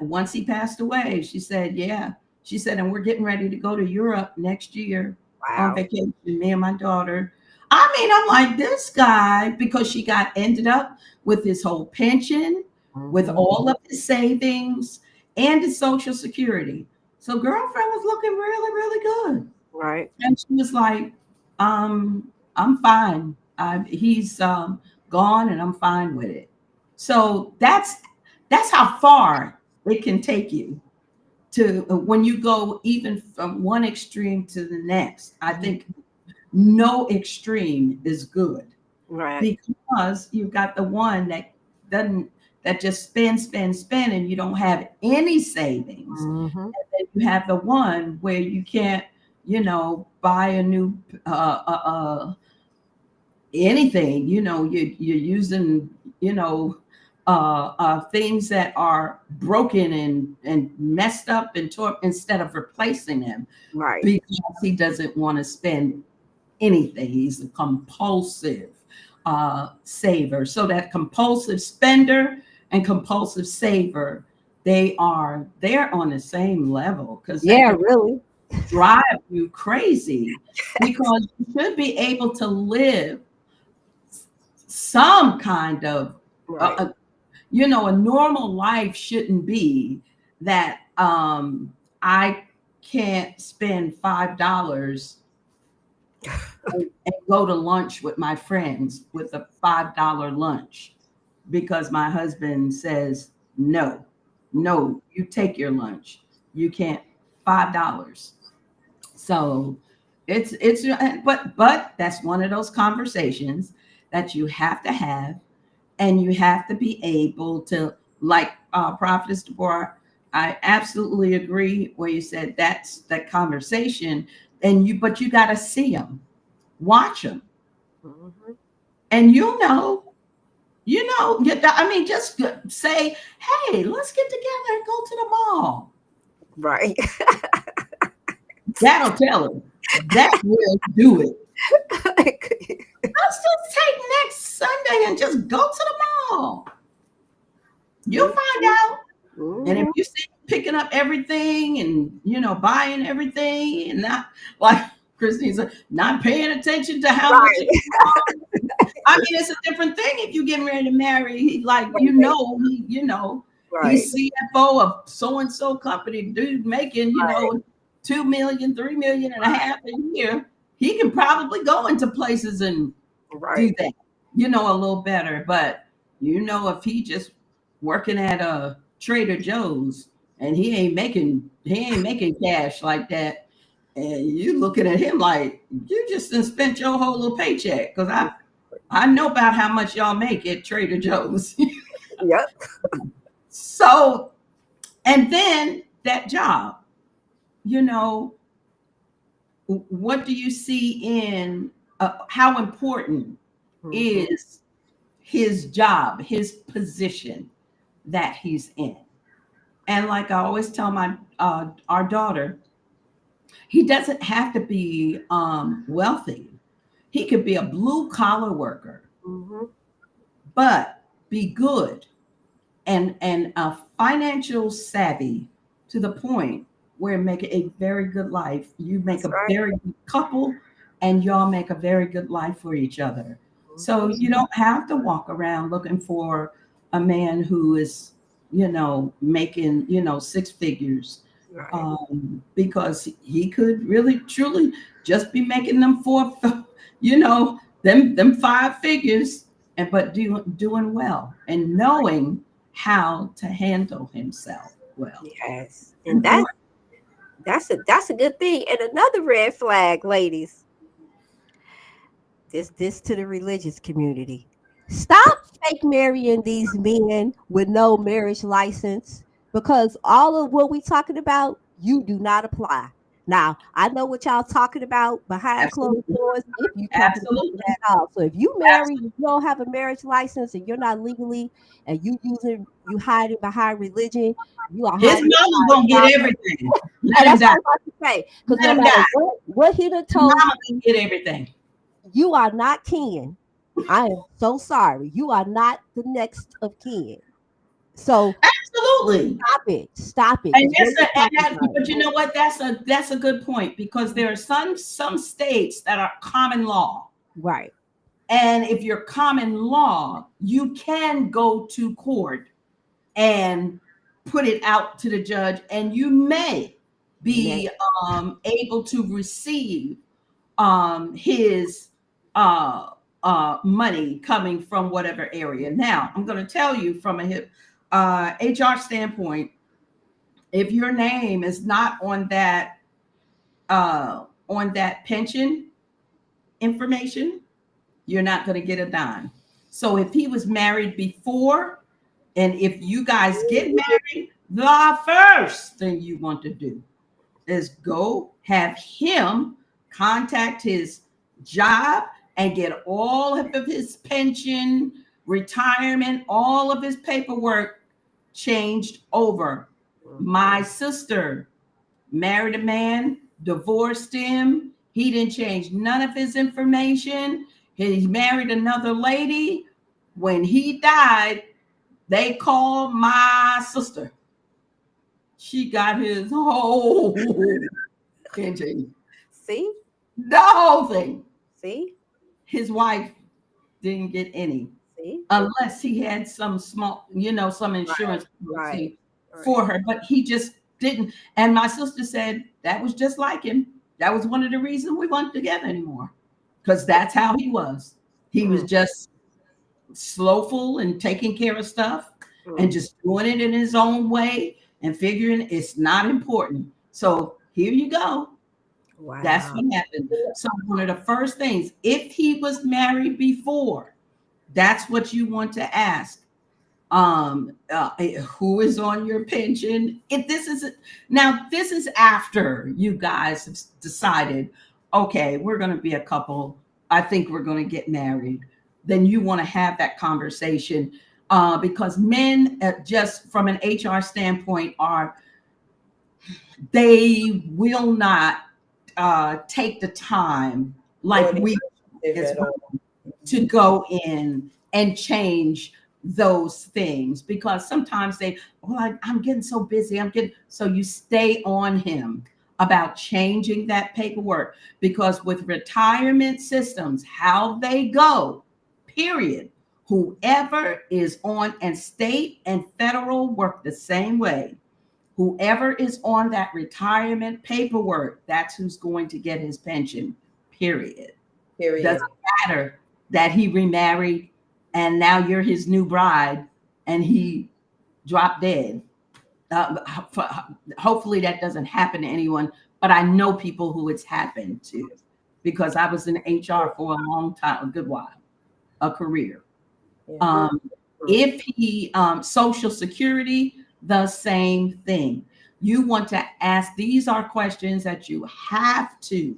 Speaker 3: once he passed away, she said, yeah, she said, and we're getting ready to go to Europe next year on
Speaker 1: Wow.
Speaker 3: vacation, me and my daughter. I mean, I'm like, this guy, because she got ended up with his whole pension, with
Speaker 1: Hmm.
Speaker 3: all of his savings and his social security. So girlfriend was looking really, really good.
Speaker 1: Right.
Speaker 3: And she was like, I'm fine. He's gone and I'm fine with it. So that's how far it can take you to, when you go even from one extreme to the next. I
Speaker 1: Mhm.
Speaker 3: think no extreme is good,
Speaker 1: Right.
Speaker 3: because you've got the one doesn't that just spend, and you don't have any savings.
Speaker 1: Hmm.
Speaker 3: And you have the one where you can't, buy a new, anything, you're using, you know, things that are broken and messed up and tore instead of replacing them,
Speaker 1: Right.
Speaker 3: because he doesn't want to spend anything. He's a compulsive saver. So that compulsive spender and compulsive saver, they're on the same level, because that
Speaker 1: Yeah,
Speaker 3: could
Speaker 1: really.
Speaker 3: drive you crazy, because you should be able to live some kind of
Speaker 1: Right.
Speaker 3: a normal life. Shouldn't be that I can't spend $5 and go to lunch with my friends with a $5 lunch, because my husband says no, no, you take your lunch, you can't, $5. So but that's one of those conversations that you have to have, and you have to be able to, like Prophetess Deborah, I absolutely agree where you said that's that conversation. But you got to see them, watch them,
Speaker 1: Mhm.
Speaker 3: and I mean, just say, hey, let's get together and go to the mall.
Speaker 1: Right.
Speaker 3: That'll tell them. That will do it. Let's just take next Sunday and just go to the mall. You'll find out. And if
Speaker 1: Mhm.
Speaker 3: you see him picking up everything and buying everything, and not like Christine said, not paying attention to how much it
Speaker 1: Right.
Speaker 3: costs. I mean, it's a different thing if you're getting ready to marry. Like,
Speaker 1: Right.
Speaker 3: he's
Speaker 1: Right.
Speaker 3: CFO of so and so company, dude making,
Speaker 1: Right.
Speaker 3: 2 million, 3 million and a half a year. He can probably go into places and do
Speaker 1: Right.
Speaker 3: that, a little better. But if he just working at a Trader Joe's and he ain't making cash like that, and you looking at him like you just done spent your whole little paycheck, because I know about how much y'all make at Trader Joe's.
Speaker 1: Yep.
Speaker 3: So, and then that job, you know, what do you see in how important
Speaker 1: Mhm.
Speaker 3: is his job, his position that he's in? And like I always tell my our daughter, he doesn't have to be wealthy. He could be a blue collar worker,
Speaker 1: Mhm.
Speaker 3: but be good and financial savvy to the point where make a very good life. You make
Speaker 1: That's
Speaker 3: a
Speaker 1: right.
Speaker 3: very good couple, and y'all make a very good life for each other. So
Speaker 1: Mhm.
Speaker 3: you don't have to walk around looking for a man who is, making, six figures,
Speaker 1: Right.
Speaker 3: because he could really truly just be making them four, them 5 figures, and but doing well and knowing how to handle himself well.
Speaker 1: Yes. And
Speaker 3: Important.
Speaker 1: that's a good thing. And another red flag, ladies. This to the religious community. Stop fake marrying these men with no marriage license, because all of what we talking about, you do not apply. Now, I know what y'all talking about behind closed
Speaker 3: Absolutely.
Speaker 1: doors, if you talking about it
Speaker 3: Absolutely.
Speaker 1: at all. So if you marry,
Speaker 3: Absolutely.
Speaker 1: you don't have a marriage license and you're not legally, and you hiding behind religion, you are
Speaker 3: His
Speaker 1: hiding
Speaker 3: mama
Speaker 1: behind
Speaker 3: gonna get
Speaker 1: trauma.
Speaker 3: everything. Let
Speaker 1: And
Speaker 3: him
Speaker 1: that's what
Speaker 3: die.
Speaker 1: I'm about to say. Because
Speaker 3: Let
Speaker 1: no
Speaker 3: him
Speaker 1: matter
Speaker 3: die.
Speaker 1: what he done
Speaker 3: His
Speaker 1: told
Speaker 3: mama
Speaker 1: you,
Speaker 3: gonna get everything.
Speaker 1: you are not kin. I am so sorry. You are not the next of kin. So
Speaker 3: Absolutely.
Speaker 1: stop it. Stop it.
Speaker 3: And
Speaker 1: Because what you talking about?
Speaker 3: but you know what? That's a good point, because there are some states that are common law.
Speaker 1: Right.
Speaker 3: And if you're common law, you can go to court and put it out to the judge, and you may
Speaker 1: May.
Speaker 3: be able to receive his uh, money coming from whatever area. Now, I'm going to tell you from a HR standpoint, if your name is not on that pension information, you're not going to get a dime. So if he was married before, and if you guys get married, the first thing you want to do is go have him contact his job and get all of his pension, retirement, all of his paperwork changed over. My sister married a man, divorced him. He didn't change none of his information. He married another lady. When he died, they called my sister. She got his whole pension,
Speaker 1: See?
Speaker 3: the whole thing.
Speaker 1: See?
Speaker 3: His wife didn't get any,
Speaker 1: See?
Speaker 3: unless he had some small, some
Speaker 1: Right.
Speaker 3: insurance
Speaker 1: Right.
Speaker 3: policy
Speaker 1: Right.
Speaker 3: for her, but he just didn't. And my sister said that was just like him. That was one of the reasons we weren't together anymore, because that's how he was. He was
Speaker 1: Mm,
Speaker 3: just slowful and taking care of stuff and
Speaker 1: mm.
Speaker 3: just doing it in his own way and figuring it's not important. So here you go. That's
Speaker 1: Wow.
Speaker 3: what happened. So one of the first things, if he was married before, that's what you want to ask. Who is on your pension? If this is now, this is after you guys have decided, okay, we're going to be a couple. I think we're going to get married. Then you want to have that conversation, because men, just from an HR standpoint, they will not take the time like
Speaker 4: Or
Speaker 3: we
Speaker 4: initiative
Speaker 3: as
Speaker 4: at all.
Speaker 3: to go in and change those things, because sometimes I'm getting so busy. So you stay on him about changing that paperwork, because with retirement systems, how they go, period, whoever is on, and state and federal work the same way. Whoever is on that retirement paperwork, that's who's going to get his pension, period.
Speaker 4: Period.
Speaker 3: Doesn't matter that he remarried and now you're his new bride and he dropped dead. Uh, Hopefully that doesn't happen to anyone, but I know people who it's happened to, because I was in HR for a long time, a good while, a career.
Speaker 4: Yeah.
Speaker 3: Um,
Speaker 1: Mm.
Speaker 3: if he Social Security, the same thing. You want to ask. These are questions that you have to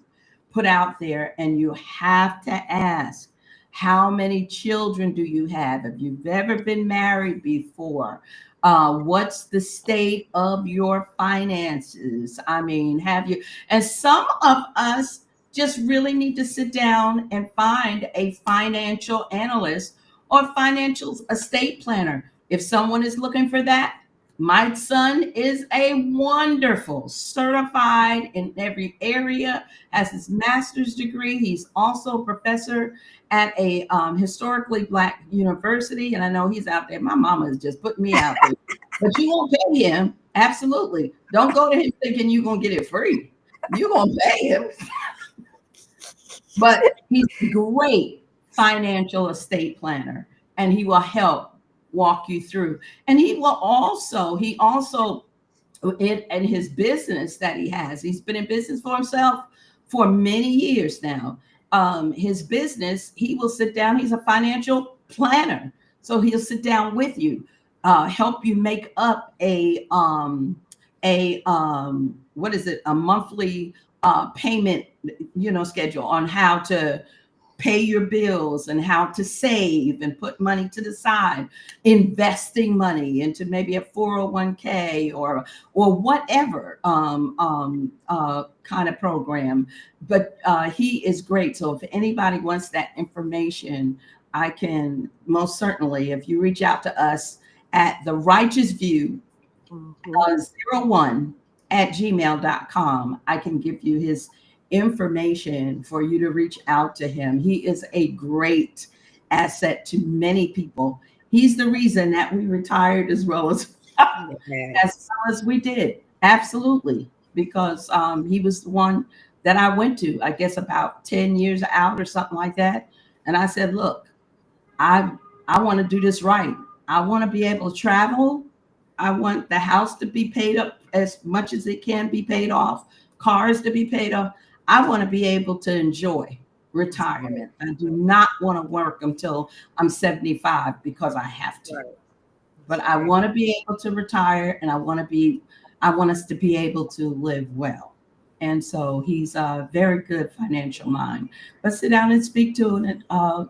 Speaker 3: put out there, and you have to ask. How many children do you have? If you've ever been married before, what's the state of your finances? I mean, have you? And some of us just really need to sit down and find a financial analyst or financial estate planner. If someone is looking for that, my son is a wonderful, certified in every area, has his master's degree. He's also a professor at a historically Black university. And I know he's out there. My mama is just putting me out there. But you won't pay him. Absolutely. Don't go to him thinking you're going to get it free. You're going to pay him. But he's a great financial estate planner, and he will help walk you through. And he also in his business that he has, he's been in business for himself for many years now. His business, he will sit down, he's a financial planner. So he'll sit down with you, help you make up what is it, a monthly payment, schedule on how to pay your bills and how to save and put money to the side, investing money into maybe a 401k or whatever kind of program. But he is great. So if anybody wants that information, I can most certainly, if you reach out to us at the Righteous View
Speaker 1: Mhm.
Speaker 3: 01 at gmail.com, I can give you his information for you to reach out to him. He is a great asset to many people. He's the reason that we retired
Speaker 1: Yes.
Speaker 3: well as we did. Absolutely. Because he was the one that I went to, I guess about 10 years out or something like that. And I said, look, I I want to do this right. I want to be able to travel. I want the house to be paid up as much as it can be paid off, cars to be paid off. I want to be able to enjoy retirement. I do not want to work until I'm 75 because I have to.
Speaker 1: Right.
Speaker 3: But
Speaker 1: That's
Speaker 3: I
Speaker 1: right.
Speaker 3: want to be able to retire, and I want us to be able to live well. And so he's a very good financial mind. But sit down and speak to a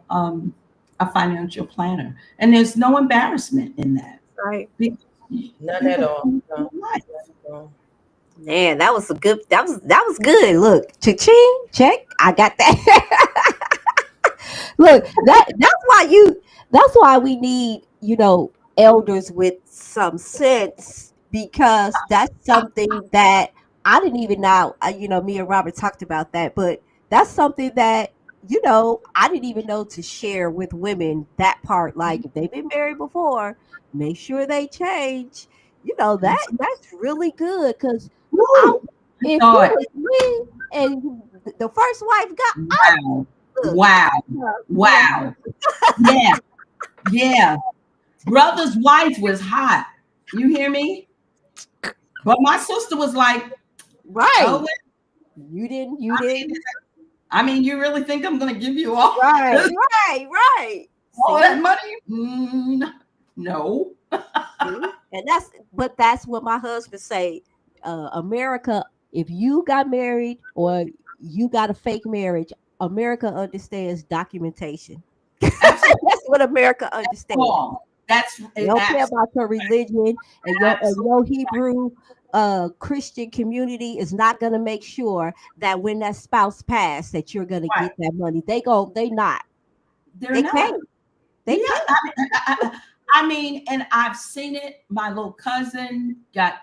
Speaker 3: financial planner. And there's no embarrassment in that.
Speaker 1: Right.
Speaker 3: Because
Speaker 4: None
Speaker 3: you
Speaker 4: at
Speaker 3: can
Speaker 4: all.
Speaker 3: change
Speaker 4: No,
Speaker 3: your life.
Speaker 4: not at all.
Speaker 1: Man, that was a good. That was good. Look, cha-ching, check. I got that. Look, that's why you. That's why we need elders with some sense, because that's something that I didn't even know. Me and Robert talked about that, but that's something that I didn't even know to share with women. That part, like if they've been married before, make sure they change. That's really good because I,
Speaker 3: Woo! I
Speaker 1: if
Speaker 3: saw
Speaker 1: you
Speaker 3: it.
Speaker 1: was me and the first wife got, I
Speaker 3: Wow.
Speaker 1: look,
Speaker 3: Wow.
Speaker 1: yeah,
Speaker 3: Wow. Yeah. Yeah. Brother's wife was hot. You hear me? But my sister was like, oh,
Speaker 1: right.
Speaker 3: well,
Speaker 1: You didn't.
Speaker 3: I mean, you really think I'm going to give you all,
Speaker 1: Right, right, right.
Speaker 3: all that
Speaker 1: See,
Speaker 3: money? No.
Speaker 1: see, and that's what my husband say. America, if you got married or you got a fake marriage, America understands documentation.
Speaker 3: Absolutely.
Speaker 1: That's what America understands.
Speaker 3: Wrong. That's
Speaker 1: They don't care
Speaker 3: absolutely.
Speaker 1: about your religion, and
Speaker 3: Absolutely.
Speaker 1: your Hebrew Christian community is not gonna make sure that when that spouse passed that you're gonna
Speaker 3: Right.
Speaker 1: get that money. They not.
Speaker 3: They're
Speaker 1: They
Speaker 3: not.
Speaker 1: can't. They
Speaker 3: Yeah.
Speaker 1: can't.
Speaker 3: I mean, and I've seen it. My little cousin got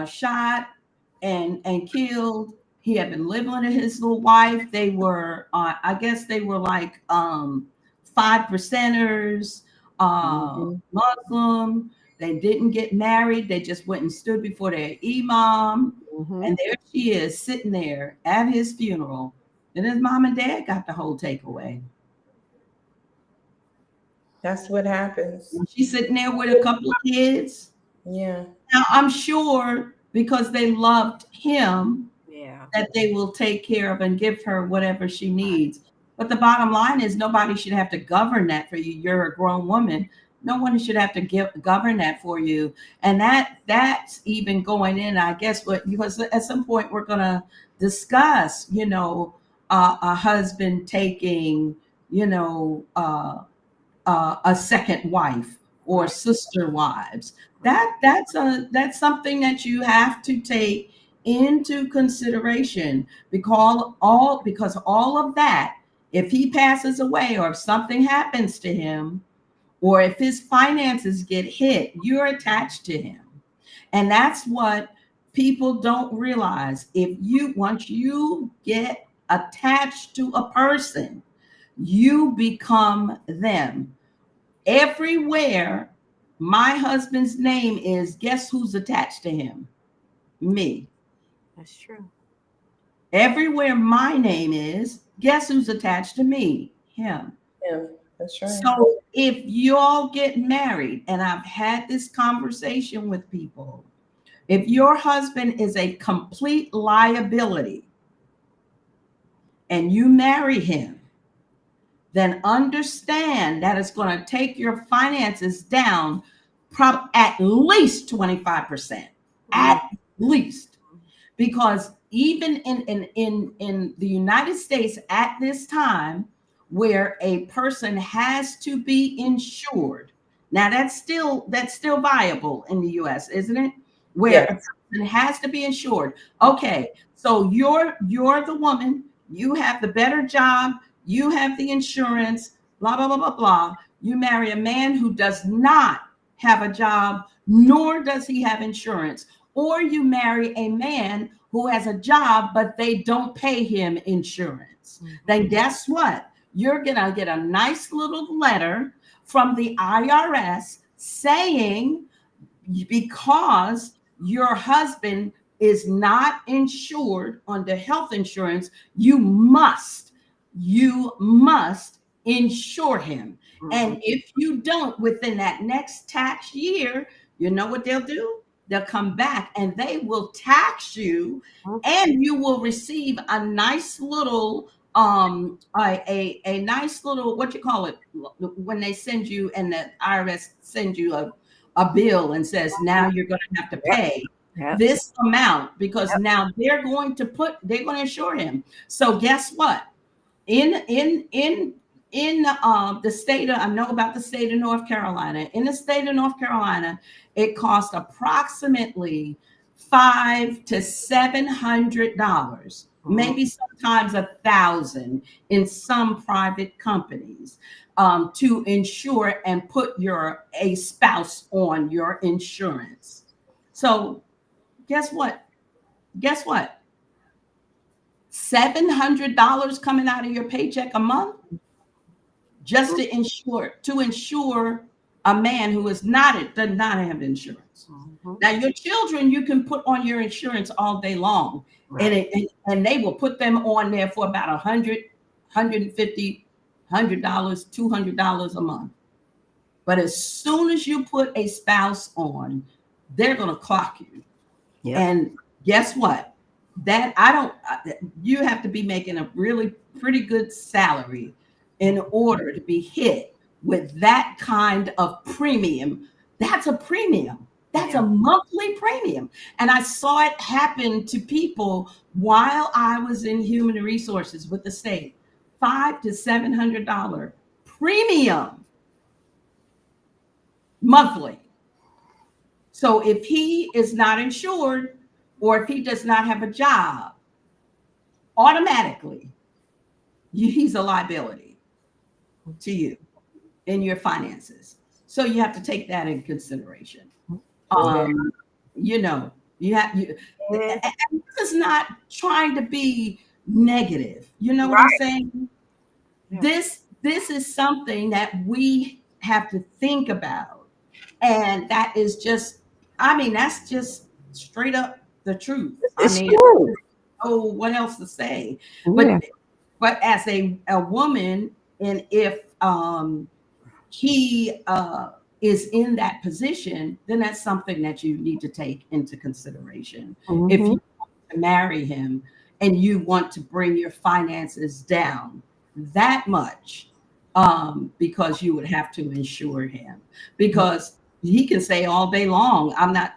Speaker 3: shot and killed. He had been living with his little wife. They were, I guess, they were like 5%ers,
Speaker 1: Hmm.
Speaker 3: Muslim. They didn't get married. They just went and stood before their imam,
Speaker 1: Hmm.
Speaker 3: and there she is sitting there at his funeral. And his mom and dad got the whole takeaway.
Speaker 4: That's what happens.
Speaker 3: And she's sitting there with a couple of kids.
Speaker 4: Yeah.
Speaker 3: Now, I'm sure because they loved him
Speaker 1: Yeah.
Speaker 3: that they will take care of and give her whatever she needs. But the bottom line is nobody should have to govern that for you. You're a grown woman. No one should have to govern that for you. And that's even going in, I guess, what because at some point we're gonna discuss, a husband taking, you know, a second wife or
Speaker 1: Right.
Speaker 3: sister wives.
Speaker 1: Right.
Speaker 3: That's something that you have to take into consideration because all of that, if he passes away or if something happens to him or if his finances get hit, you're attached to him. And that's what people don't realize. If you once you get attached to a person, you become them. Everywhere my husband's name is, guess who's attached to him? Me.
Speaker 1: That's true.
Speaker 3: Everywhere my name is, guess who's attached to me? Him.
Speaker 4: Yeah. That's right.
Speaker 3: So if y'all get married, and I've had this conversation with people, if your husband is a complete liability and you marry him, then understand that it's going to take your finances down at least 25%.
Speaker 1: Mm.
Speaker 3: At least. Because even in the United States at this time, where a person has to be insured, now that's still viable in the US, isn't it? Where a
Speaker 4: Yes.
Speaker 3: person has to be insured. Okay, so you're the woman, you have the better job, you have the insurance, blah blah blah blah blah. You marry a man who does not have a job, nor does he have insurance, or you marry a man who has a job but they don't pay him insurance.
Speaker 1: Mhm.
Speaker 3: Then guess what? You're going to get a nice little letter from the IRS saying because your husband is not insured under health insurance, you must insure him.
Speaker 1: Mhm.
Speaker 3: And if you don't within that next tax year, you know what they'll do? They'll come back and they will tax you,
Speaker 1: Mhm.
Speaker 3: and you will receive a nice little a nice little, what you call it, when they send you and the IRS sends you a bill and says now you're going to have to
Speaker 1: Yep.
Speaker 3: pay.
Speaker 1: Yep.
Speaker 3: this amount, because now they're going to insure him. So guess what? In the state of, I know about the state of North Carolina. In the state of North Carolina, it costs approximately $500 to $700,
Speaker 1: Mhm.
Speaker 3: maybe sometimes 1,000 in some private companies, to insure and put your a spouse on your insurance. So guess what? Guess what? $700 coming out of your paycheck a month just to insure a man who is not does not have insurance.
Speaker 1: Mhm.
Speaker 3: Now your children you can put on your insurance all day long, and
Speaker 1: Right.
Speaker 3: and they will put them on there for about 150, $100, $200 a month. But as soon as you put a spouse on, they're going to clock you.
Speaker 1: Yep.
Speaker 3: And guess what? That I don't, you have to be making a really pretty good salary in order to be hit with that kind of premium. That's a premium. That's a
Speaker 1: Yeah.
Speaker 3: monthly premium. And I saw it happen to people while I was in human resources with the state. $500 to $700 premium monthly. So if he is not insured or if he does not have a job, automatically he's a liability to you in your finances. So you have to take that in consideration.
Speaker 4: Yeah.
Speaker 3: Um, you know, you have you.
Speaker 1: Mhm.
Speaker 3: And this is not trying to be negative. You know what I'm
Speaker 1: Right.
Speaker 3: saying?
Speaker 1: Yeah.
Speaker 3: This is something that we have to think about, and that is just, I mean, that's just straight up the truth. I
Speaker 1: It's
Speaker 3: mean,
Speaker 1: true.
Speaker 3: oh, what else to say?
Speaker 1: Yeah.
Speaker 3: But as a woman, and if he is in that position, then that's something that you need to take into consideration. If
Speaker 1: Mhm.
Speaker 3: you want to marry him and you want to bring your finances down that much, because you would have to insure him, because he can say all day long, I'm not,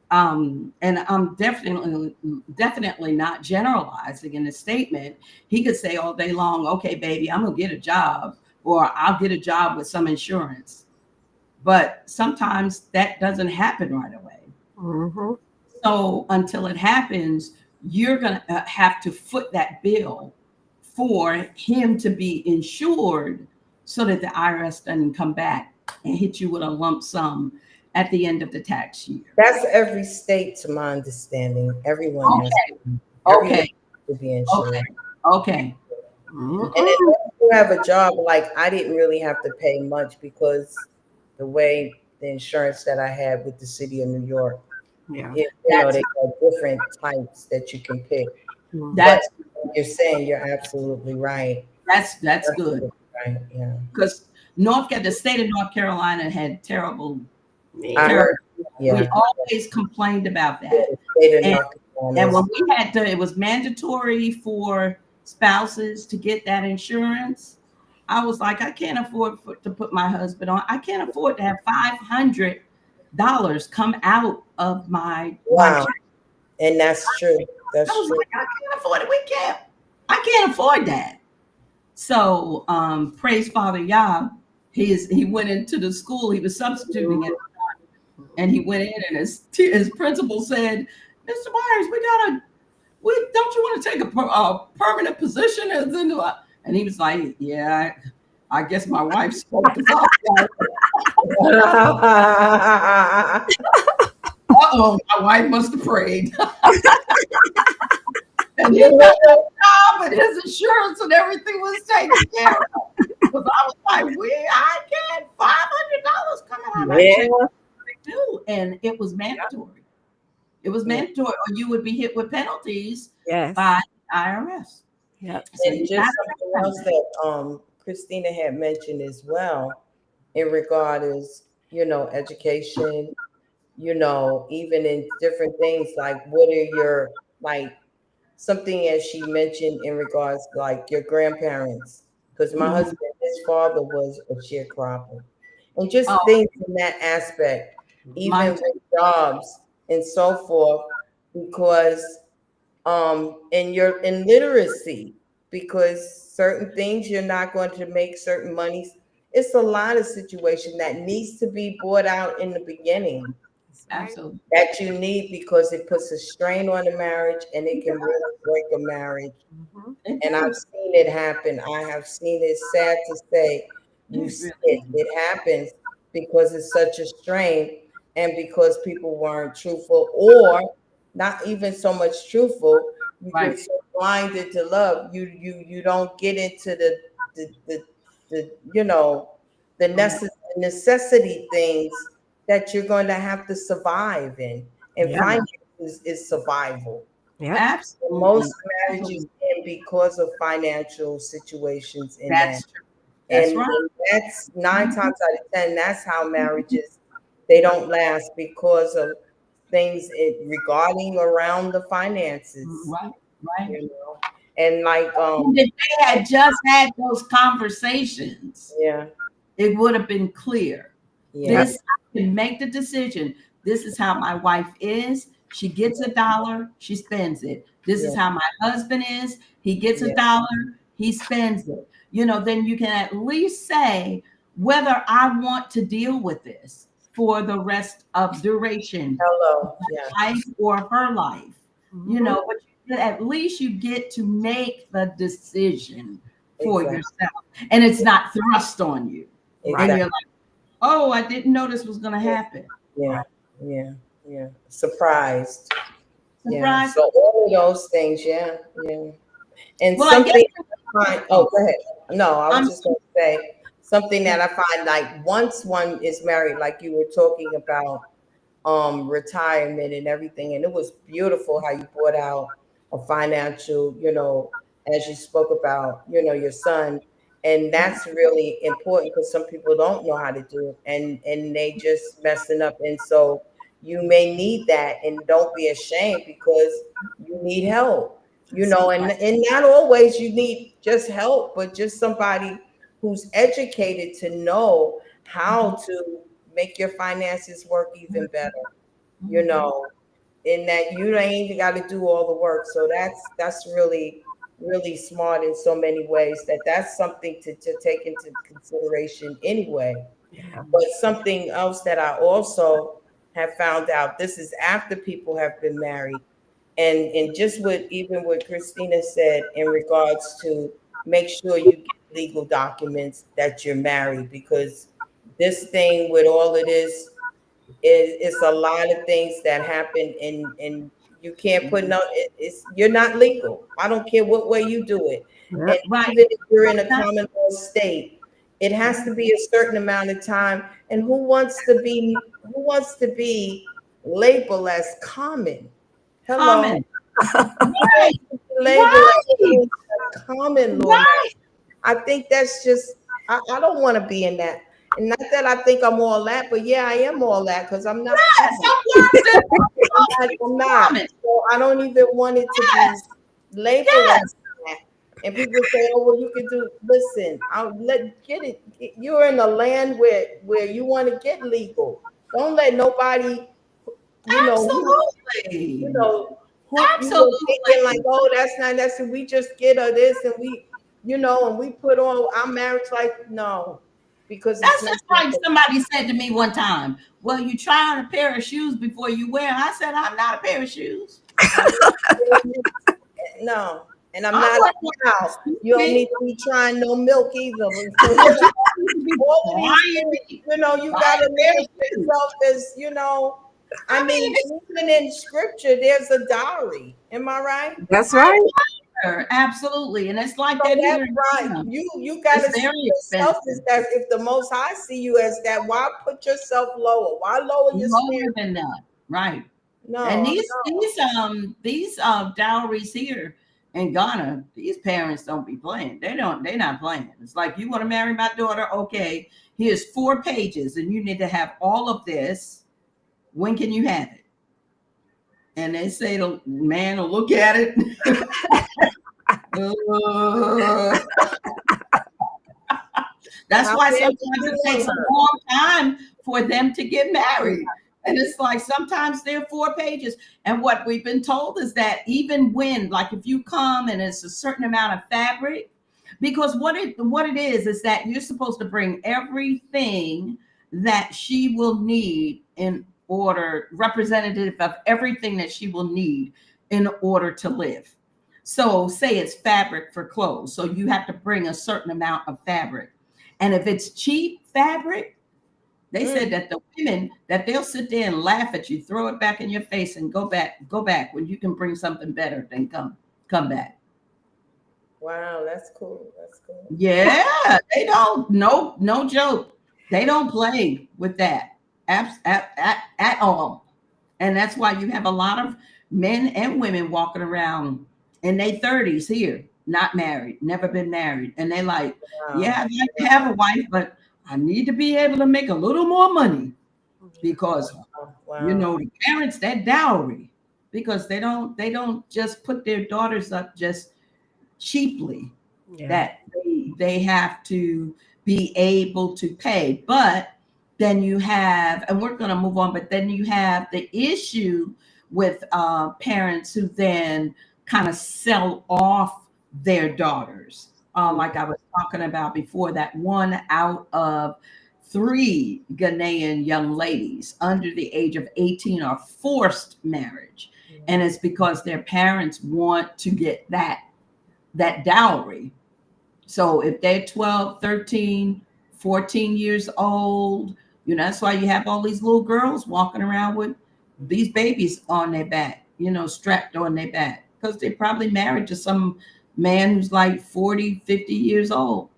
Speaker 3: and I'm definitely not generalizing in the statement. He could say all day long, okay, baby, I'm gonna get a job, or I'll get a job with some insurance. But sometimes that doesn't happen right away.
Speaker 1: Mhm.
Speaker 3: So until it happens, you're gonna have to foot that bill for him to be insured, so that the IRS doesn't come back and hit you with a lump sum at the end of the tax year.
Speaker 4: That's every state, to my understanding. Everyone has
Speaker 3: Okay,
Speaker 4: everyone
Speaker 3: okay,
Speaker 4: has to be
Speaker 3: okay,
Speaker 4: insured.
Speaker 3: okay.
Speaker 4: And then
Speaker 1: Mhm.
Speaker 4: once you have a job, like I didn't really have to pay much because the way the insurance that I had with the city of New York,
Speaker 1: Yeah.
Speaker 4: they
Speaker 3: That's
Speaker 4: have different types that you can pick.
Speaker 1: Mhm.
Speaker 4: But
Speaker 3: that's
Speaker 4: you're saying you're absolutely right.
Speaker 3: that's good,
Speaker 4: Absolutely right. Yeah.
Speaker 3: because the state of North Carolina had terrible,
Speaker 4: I
Speaker 1: Man.
Speaker 3: terrible.
Speaker 4: heard.
Speaker 3: We
Speaker 4: Yeah.
Speaker 3: always complained about
Speaker 4: Yeah,
Speaker 3: that.
Speaker 4: the state of
Speaker 3: And
Speaker 4: North Carolina
Speaker 3: and when
Speaker 4: is,
Speaker 3: we had to, it was mandatory for spouses to get that insurance. I was like, I can't afford to put my husband on. I can't afford to have $500 come out of my
Speaker 4: wow.
Speaker 3: check.
Speaker 4: And that's true.
Speaker 3: I
Speaker 4: That's
Speaker 3: was
Speaker 4: true.
Speaker 3: like, I can't afford it. I can't afford that. So praise Father Yah. He went into the school. He was substituting it, and he went in, and his principal said, "Mr. Myers, we don't you want to take a permanent position as in the," and he was like, "Yeah, I guess my wife spoke to Father Yah. Uh-oh, my wife must have prayed." And he got that job, and his insurance and everything was taken care of. Because I was like, I can't, $500 coming out of my check
Speaker 1: Yeah.
Speaker 3: too. And it was mandatory. It was
Speaker 4: Yeah.
Speaker 3: mandatory, or you would be hit with penalties
Speaker 1: Yes.
Speaker 3: by IRS.
Speaker 1: Yep.
Speaker 3: So
Speaker 4: And
Speaker 3: you
Speaker 4: just
Speaker 3: gotta
Speaker 4: something
Speaker 3: recognize
Speaker 4: else
Speaker 3: that.
Speaker 4: that Christina had mentioned as well in regard is, education, even in different things like what are your, like, something as she mentioned in regards like your grandparents, because my
Speaker 1: Mhm.
Speaker 4: husband, his father was a sharecropper, and just
Speaker 3: Oh,
Speaker 4: things in that aspect, even
Speaker 3: mine
Speaker 4: with jobs and so forth, because and your in literacy, because certain things you're not going to make certain monies. It's a lot of situation that needs to be brought out in the beginning,
Speaker 1: That's right.
Speaker 3: Absolutely.
Speaker 4: that you need, because it puts a strain on the marriage and it
Speaker 3: It
Speaker 4: can
Speaker 3: does.
Speaker 4: really break a marriage.
Speaker 1: Mm-hmm.
Speaker 3: It
Speaker 4: And I've
Speaker 3: does.
Speaker 4: seen it happen. I have seen it. Sad to say, you
Speaker 3: It
Speaker 4: see
Speaker 3: really
Speaker 4: it.
Speaker 3: is.
Speaker 4: It happens because it's such a strain, and because people weren't truthful, or not even so much truthful. You get
Speaker 3: Right.
Speaker 4: so blinded to love, you don't get into the the
Speaker 3: Right.
Speaker 4: necessity things that you're going to have to survive in, and
Speaker 1: Yep.
Speaker 3: Yeah.
Speaker 4: finances is survival.
Speaker 1: Yep.
Speaker 4: Most
Speaker 3: Absolutely.
Speaker 4: marriages
Speaker 3: Absolutely.
Speaker 4: end because of financial situations in that.
Speaker 3: That's true. That's right.
Speaker 4: And that's nine
Speaker 3: Mhm.
Speaker 4: times out of ten, that's how marriages, they don't last, because of things regarding around the finances,
Speaker 3: Right. Right.
Speaker 4: you know. And like
Speaker 3: And if they had just had those conversations,
Speaker 4: yeah,
Speaker 3: it would have been clear.
Speaker 4: yeah,
Speaker 1: Yep.
Speaker 3: This, I can make the decision. This is how my wife is. She gets a dollar, she spends it. This is
Speaker 4: yeah,
Speaker 3: how my husband is. He gets a
Speaker 4: yeah.
Speaker 3: dollar, he spends it. Then you can at least say whether I want to deal with this for the rest of duration,
Speaker 4: Hello. Yeah,
Speaker 3: life or her life.
Speaker 1: Mm-hmm.
Speaker 3: But at least you get to make the decision for
Speaker 4: exactly.
Speaker 3: yourself, and it's not thrust on you.
Speaker 1: Right.
Speaker 3: And
Speaker 4: Exactly.
Speaker 3: you're like, oh, I didn't know this was going to happen.
Speaker 4: Yeah,
Speaker 1: Right.
Speaker 4: yeah, yeah. Surprised. Yeah.
Speaker 3: Surprise.
Speaker 4: So all of those things, yeah, yeah. And
Speaker 3: Well, I guess.
Speaker 4: something I find, oh,
Speaker 3: Oh,
Speaker 4: go ahead. No, I was
Speaker 3: I'm.
Speaker 4: just going to say something
Speaker 3: Yeah.
Speaker 4: that I find, like, once one is married, like you were talking about, retirement and everything, and it was beautiful how you brought out a financial, as you spoke about, your son, and that's really important, because some people don't know how to do it, and they just messing up, and so you may need that, and don't be ashamed, because you need help,
Speaker 1: That's
Speaker 3: Right.
Speaker 4: and not always you need just help, but just somebody who's educated to know how
Speaker 3: Mhm.
Speaker 4: to make your finances work even better, you
Speaker 3: Mhm.
Speaker 4: know, in that you ain't got to do all the work. So that's really, really smart in so many ways, that's something to take into consideration anyway.
Speaker 1: yeah.
Speaker 4: But something else that I also have found out, this is after people have been married, and just what, even what Christina said in regards to, make sure you get legal documents that you're married, because this thing with all of this, it's a lot of things that happen, and you can't put no, it's, you're not legal. I don't care what way you do it. And
Speaker 1: Yep.
Speaker 3: Right.
Speaker 4: even if you're in a
Speaker 3: Right.
Speaker 4: common law state, it has
Speaker 3: Right.
Speaker 4: to be a certain amount of time. And who wants to be labeled as common? Hello.
Speaker 3: Common.
Speaker 4: Who wants
Speaker 3: Right.
Speaker 4: to be labeled
Speaker 3: Right.
Speaker 4: as a common law marriage?
Speaker 3: Right.
Speaker 4: I think that's just, I don't want to be in that. And not that I think I'm all that, but yeah, I am all that, because I'm not
Speaker 3: Yes.
Speaker 4: common.
Speaker 3: I'm
Speaker 4: I'm not.
Speaker 3: common.
Speaker 4: So I don't even want it to be
Speaker 3: Yes.
Speaker 4: labeled as
Speaker 3: Yes.
Speaker 4: that. And people say, "Oh, well, you could do." Listen, I'll let get it. You're in a land where you want to get legal. Don't let nobody, you know, who you
Speaker 3: Absolutely.
Speaker 4: know hook you and thinking like,
Speaker 3: Absolutely.
Speaker 4: "Oh, that's not. That's we just get her this, and and we put on our marriage like no, because it's
Speaker 3: That's
Speaker 4: not
Speaker 3: just like
Speaker 4: that.
Speaker 3: somebody said to me one time, well, you try on a pair of shoes before you wear 'em. I said, I'm not a pair of shoes.
Speaker 4: No, and I'm
Speaker 3: I'm
Speaker 4: not
Speaker 3: like,
Speaker 4: a cow. You don't
Speaker 3: me.
Speaker 4: need to be trying no milk either.
Speaker 3: But you don't need to be
Speaker 4: All of these
Speaker 3: trying
Speaker 4: things,
Speaker 3: me.
Speaker 4: you
Speaker 3: Buy
Speaker 4: got to
Speaker 3: a
Speaker 4: look
Speaker 3: pair
Speaker 4: at
Speaker 3: of shoes.
Speaker 4: yourself as, I
Speaker 3: I
Speaker 4: mean,
Speaker 3: mean, it's
Speaker 4: even in scripture, there's a dowry. Am I right?
Speaker 1: That's right.
Speaker 3: there. Absolutely. And it's like
Speaker 4: So
Speaker 3: that
Speaker 4: that's
Speaker 3: here in
Speaker 4: right.
Speaker 3: China.
Speaker 4: You got
Speaker 3: It's
Speaker 4: to see
Speaker 3: very
Speaker 4: yourself as
Speaker 3: expensive.
Speaker 4: that. If the Most High see you as that, why put yourself lower? Why lower your
Speaker 3: Lower
Speaker 4: spirit?
Speaker 3: than that. Right. And
Speaker 4: No,
Speaker 3: these dowries here in Ghana, these parents don't be playing. They're not playing. It's like, you want to marry my daughter? Okay, here's 4 pages, and you need to have all of this. When can you have it? And they say the man will look at it. Uh, that's
Speaker 4: how
Speaker 3: why
Speaker 4: bad
Speaker 3: sometimes
Speaker 4: do you
Speaker 3: it takes
Speaker 4: want
Speaker 3: a
Speaker 4: her?
Speaker 3: long time for them to get married. And it's like sometimes they're 4 pages. And what we've been told is that even when, like, if you come and it's a certain amount of fabric, because what it is that you're supposed to bring everything that she will need in order, representative of everything that she will need in order to live. So say it's fabric for clothes. So you have to bring a certain amount of fabric. And if it's cheap fabric, they said
Speaker 4: Mm.
Speaker 3: that the women that they'll sit there and laugh at you, throw it back in your face, and go back when you can bring something better. Then come back.
Speaker 4: Wow, that's cool. That's cool.
Speaker 3: Yeah, they don't. No joke. They don't play with that at all. And that's why you have a lot of men and women walking around in their 30s here, not married, never been married, and they like,
Speaker 4: Wow.
Speaker 3: yeah, I'd like to have a wife, but I need to be able to make a little more money
Speaker 1: Yeah.
Speaker 3: because
Speaker 4: Wow.
Speaker 3: the parents, that dowry, because they don't just put their daughters up just cheaply,
Speaker 1: Yeah.
Speaker 3: that they have to be able to pay. But then you have, and we're going to move on, but then you have the issue with parents who then kind of sell off their daughters. Like I was talking about before, that one out of three Ghanaian young ladies under the age of 18 are forced marriage. And it's because their parents want to get that dowry. So if they're 12, 13, 14 years old, that's why you have all these little girls walking around with these babies on their back, strapped on their back, because they probably married to some man who's like 40, 50 years old,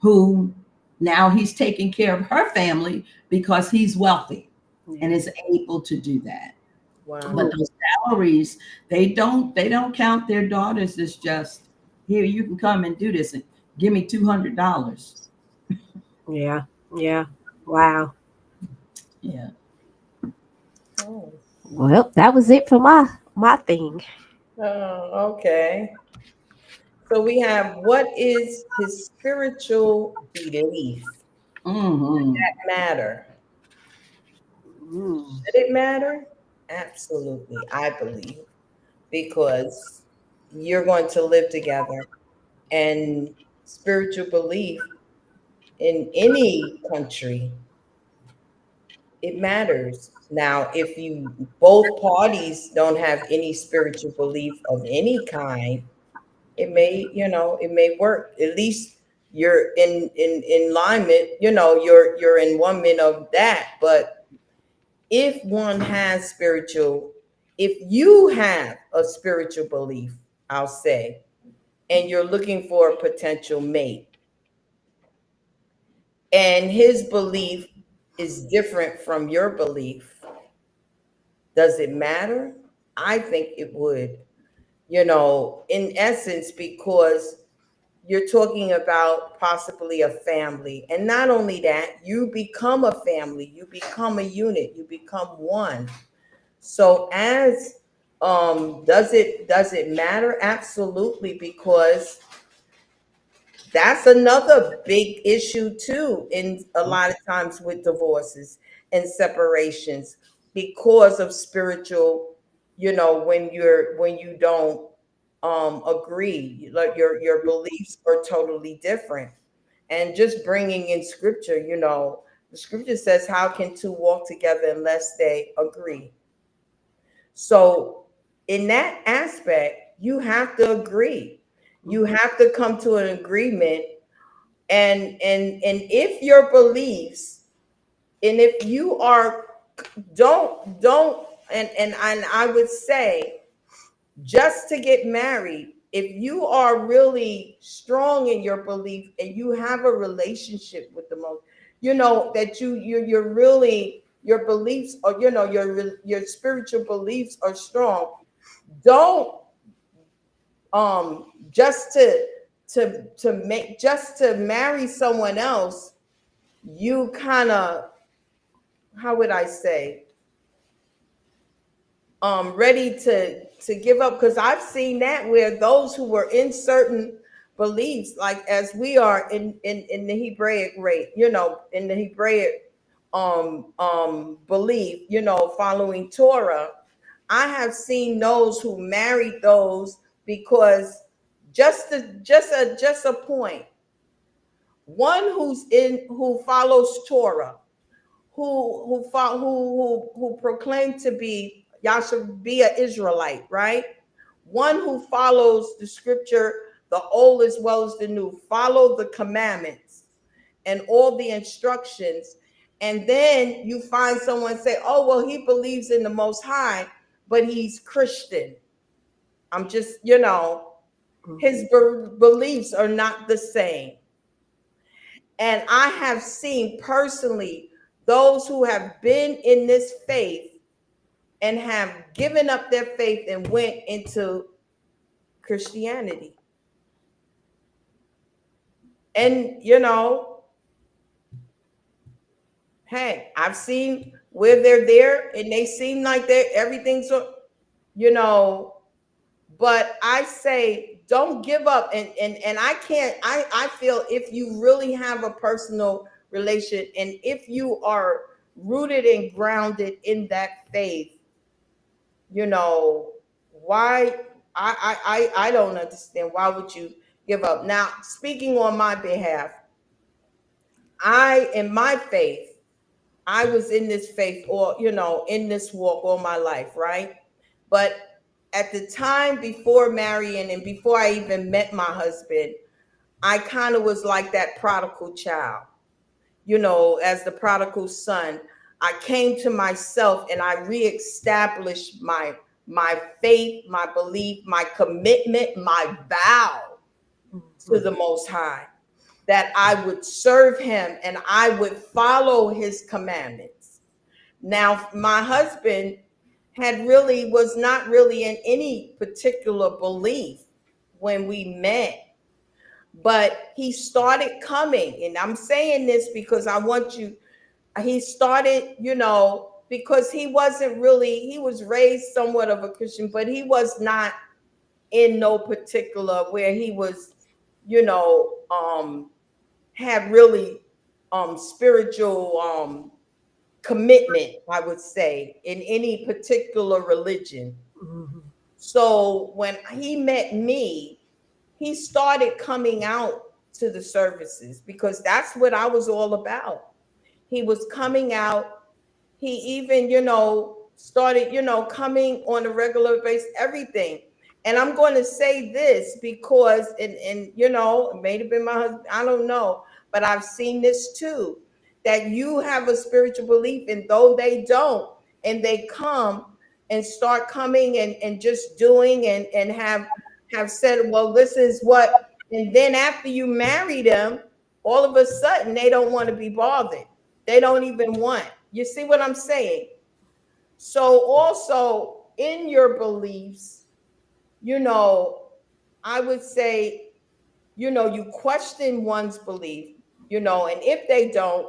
Speaker 3: who now he's taking care of her family because he's wealthy and
Speaker 1: Yeah.
Speaker 3: is able to do that. But
Speaker 4: Wow.
Speaker 3: those salaries, they don't count their daughters as just, here, you can come and do this and give me $200.
Speaker 1: Yeah. Yeah. Wow.
Speaker 3: Yeah.
Speaker 4: Oh.
Speaker 1: Well, that was it for my thing.
Speaker 4: Oh, okay. So we have, what is his spiritual belief?
Speaker 3: Hmm.
Speaker 4: Matter?
Speaker 1: Mm.
Speaker 4: Should it matter? Absolutely, I believe, because you're going to live together, and spiritual belief in any country, it matters. Now, if you both parties don't have any spiritual belief of any kind, it may work. At least you're in alignment, you're in one minute of that. But if one has spiritual, if you have a spiritual belief, I'll say, and you're looking for a potential mate, and his belief is different from your belief, does it matter? I think it would, in essence, because you're talking about possibly a family. And not only that, you become a family, you become a unit, you become one. So as does it matter? Absolutely, because that's another big issue too, in a lot of times with divorces and separations, because of spiritual, when you don't agree, like your beliefs are totally different. And just bringing in scripture, the scripture says, how can two walk together unless they agree? So in that aspect, you have to agree. You
Speaker 1: Mhm.
Speaker 4: have to come to an agreement. And if your beliefs, and if you are, don't, and I would say, just to get married, if you are really strong in your belief and you have a relationship with the most, that you're really, your beliefs are, your spiritual beliefs are strong. Don't, just to marry someone else, you kind of, how would I say, ready to give up. Because I've seen that, where those who were in certain beliefs, like as we are in the Hebraic rate, in the Hebraic belief, following Torah. I have seen those who married those because just a point. One who follows Torah, who proclaim to be y'all should be an Israelite, right? One who follows the scripture, the old as well as the new, follow the commandments and all the instructions. And then you find someone say, oh, well, he believes in the Most High, but he's Christian. I'm just, his beliefs are not the same. And I have seen personally those who have been in this faith and have given up their faith and went into Christianity. And, hey, I've seen where they're there and they seem like everything's, you know, but I say don't give up. And I can't, I feel if you really have a personal relation and if you are rooted and grounded in that faith, you know, why I don't understand. Why would you give up? Now, speaking on my behalf, in my faith, I was in this faith or, in this walk all my life, right? But at the time before marrying and before I even met my husband, I kind of was like that prodigal child, as the prodigal son. I came to myself and I reestablished my faith, my belief, my commitment, my vow to the Most High, that I would serve him and I would follow his commandments. Now, my husband was not really in any particular belief when we met, but he started coming. And I'm saying this because he started, because he wasn't really, he was raised somewhat of a Christian, but he was not in no particular where he was, had really spiritual commitment, I would say, in any particular religion.
Speaker 1: Mhm.
Speaker 4: So when he met me, he started coming out to the services because that's what I was all about. He was coming out. He even, started, coming on a regular basis, everything. And I'm going to say this because, and it may have been my husband, I don't know, but I've seen this too, that you have a spiritual belief, and though they don't, and they come and start coming and just doing and have said, well, this is what, and then after you marry them, all of a sudden they don't want to be bothered. They don't even want. You see what I'm saying? So also in your beliefs, you know, I would say, you question one's belief, and if they don't,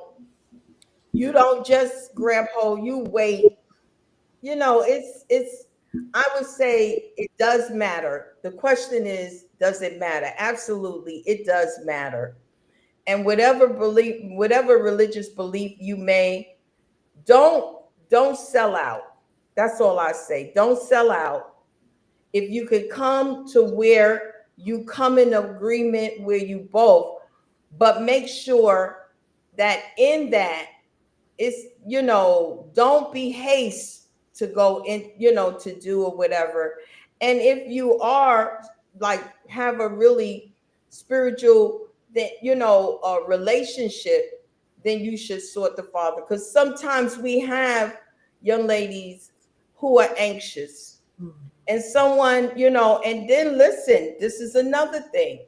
Speaker 4: you don't just grab hold, you wait. It's I would say it does matter. The question is, does it matter? Absolutely, it does matter. And whatever religious belief you may, don't don't sell out. That's all I say. Don't sell out. If you could come to where you come in agreement where you both, but make sure that in that it's, don't be haste to go in, to do or whatever. And if you are like have a really spiritual that, a relationship, then you should sort the father, because sometimes we have young ladies who are anxious, and someone, and then listen, this is another thing.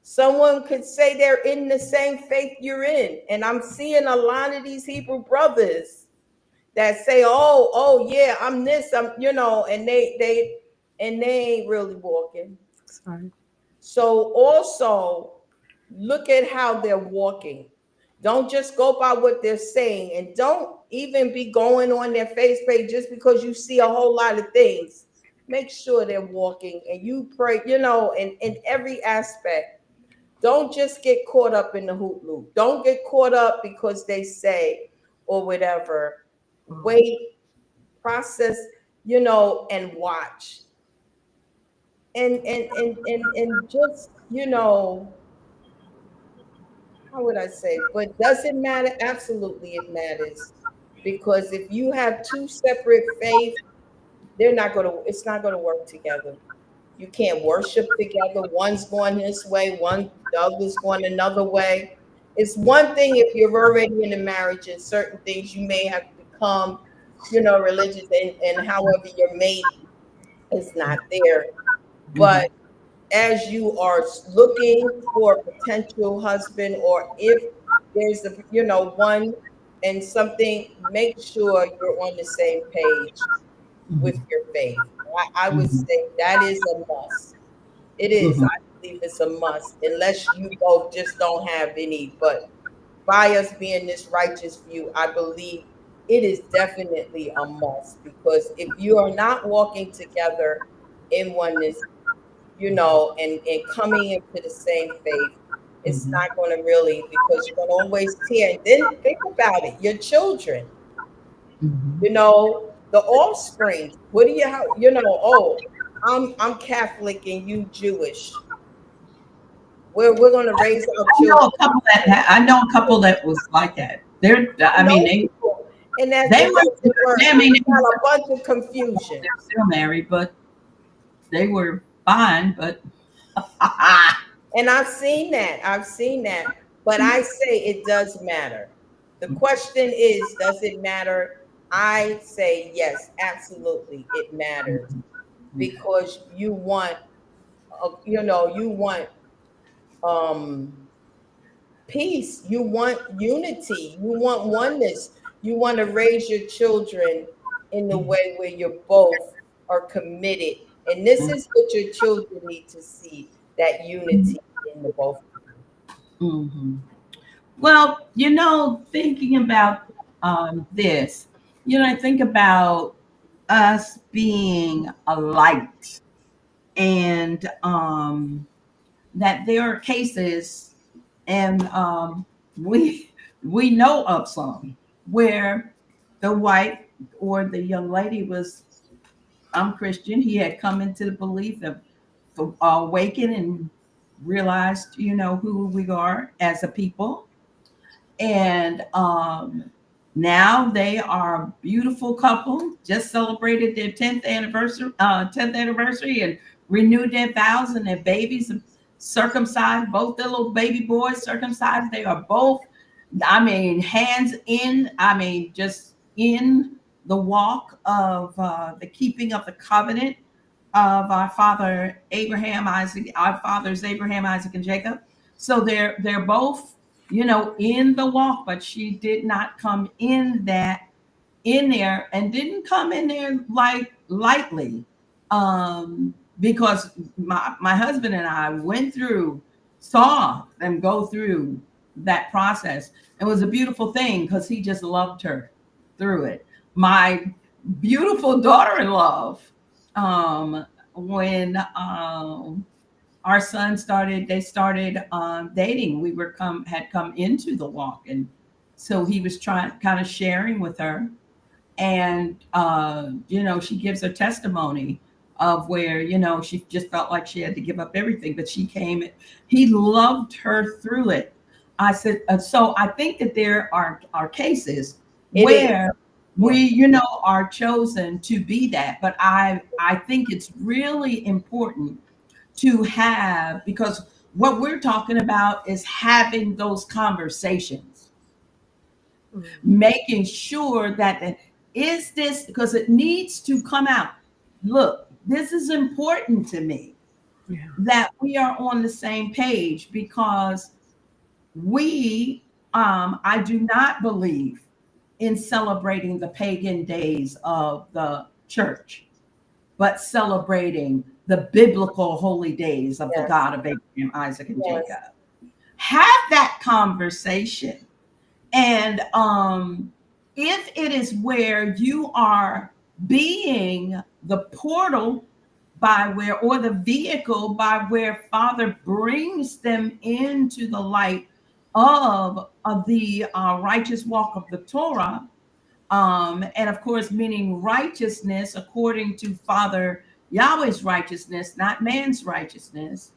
Speaker 4: Someone could say they're in the same faith you're in. And I'm seeing a lot of these Hebrew brothers that say, oh yeah, I'm this, and they ain't really walking.
Speaker 1: Sorry.
Speaker 4: So also look at how they're walking. Don't just go by what they're saying, and don't even be going on their face page just because you see a whole lot of things. Make sure they're walking and you pray, in every aspect. Don't just get caught up in the hoop loop. Don't get caught up because they say, or whatever,
Speaker 1: Mhm.
Speaker 4: wait, process, and watch. And just, how would I say, but does it matter? Absolutely it matters. Because if you have two separate faiths, it's not gonna work together. You can't worship together. One's going this way, the other's going another way. It's one thing if you're already in a marriage and certain things you may have become, religious, and however your mate is not there. But
Speaker 3: Mhm.
Speaker 4: as you are looking for a potential husband, or if there's one and something, make sure you're on the same page with
Speaker 3: Mhm.
Speaker 4: your faith. I would
Speaker 3: Mhm.
Speaker 4: say that is a must. It is.
Speaker 3: Mhm.
Speaker 4: I believe it's a must, unless you both just don't have any. But by us being this righteous view, I believe it is definitely a must, because if you are not walking together in oneness, and coming into the same faith, it's
Speaker 3: Mhm.
Speaker 4: not going to really, because you're going to always tear. And then think about it, your children,
Speaker 3: Mhm.
Speaker 4: the offspring. What do you have? Oh, I'm Catholic and you Jewish. We're going to raise our children.
Speaker 3: I know a couple that was like that.
Speaker 4: I
Speaker 3: I mean,
Speaker 4: know people, and
Speaker 3: they
Speaker 4: it
Speaker 3: were,
Speaker 4: doesn't work.
Speaker 3: I mean,
Speaker 4: It's got a bunch of confusion.
Speaker 3: they're still married, but they were fine. But
Speaker 4: And I've seen that. I've seen that. But I say it does matter. The question is, does it matter? I say yes, absolutely, it matters, because you want um peace, you want unity, you want oneness, you want to raise your children in the way where you both are committed. And this is what your children need to see, that unity in the both of you.
Speaker 3: Mhm. Well, thinking about this, I think about us being a light, and that there are cases, and we we know of some where the wife or the young lady was, I'm Christian. He had come into the belief of awaken and realized, who we are as a people, and now they are a beautiful couple. Just celebrated their 10th anniversary, and renewed their vows, and their babies are circumcised. Both their little baby boys circumcised. They are both, I mean, hands in. I mean, just in the walk of the keeping of the covenant of our fathers Abraham, Isaac, and Jacob. So they're both, in the walk, but she did not come in there, and didn't come in there like lightly, because my husband and I saw them go through that process. It was a beautiful thing because he just loved her through it. My beautiful daughter-in-law, um, when our son they started dating. We had come into the walk, and so he was trying, kind of sharing with her, and she gives her testimony of where, she just felt like she had to give up everything, but he loved her through it. I said, so I think that there are cases
Speaker 4: It is.
Speaker 3: where we,
Speaker 4: Yeah.
Speaker 3: are chosen to be that, but I think it's really important to have, because what we're talking about is having those conversations,
Speaker 1: Mhm.
Speaker 3: making sure that is this, because it needs to come out. Look, this is important to me,
Speaker 1: Yeah.
Speaker 3: that we are on the same page, because I do not believe in celebrating the pagan days of the church, but celebrating the biblical holy days of the
Speaker 4: Yes.
Speaker 3: God of Abraham, Isaac, and
Speaker 4: Yes.
Speaker 3: Jacob. Have that conversation. And if it is where you are being the portal by where, or the vehicle by where Father brings them into the light of the righteous walk of the Torah, and of course, meaning righteousness according to Father Yahweh's righteousness, not man's righteousness.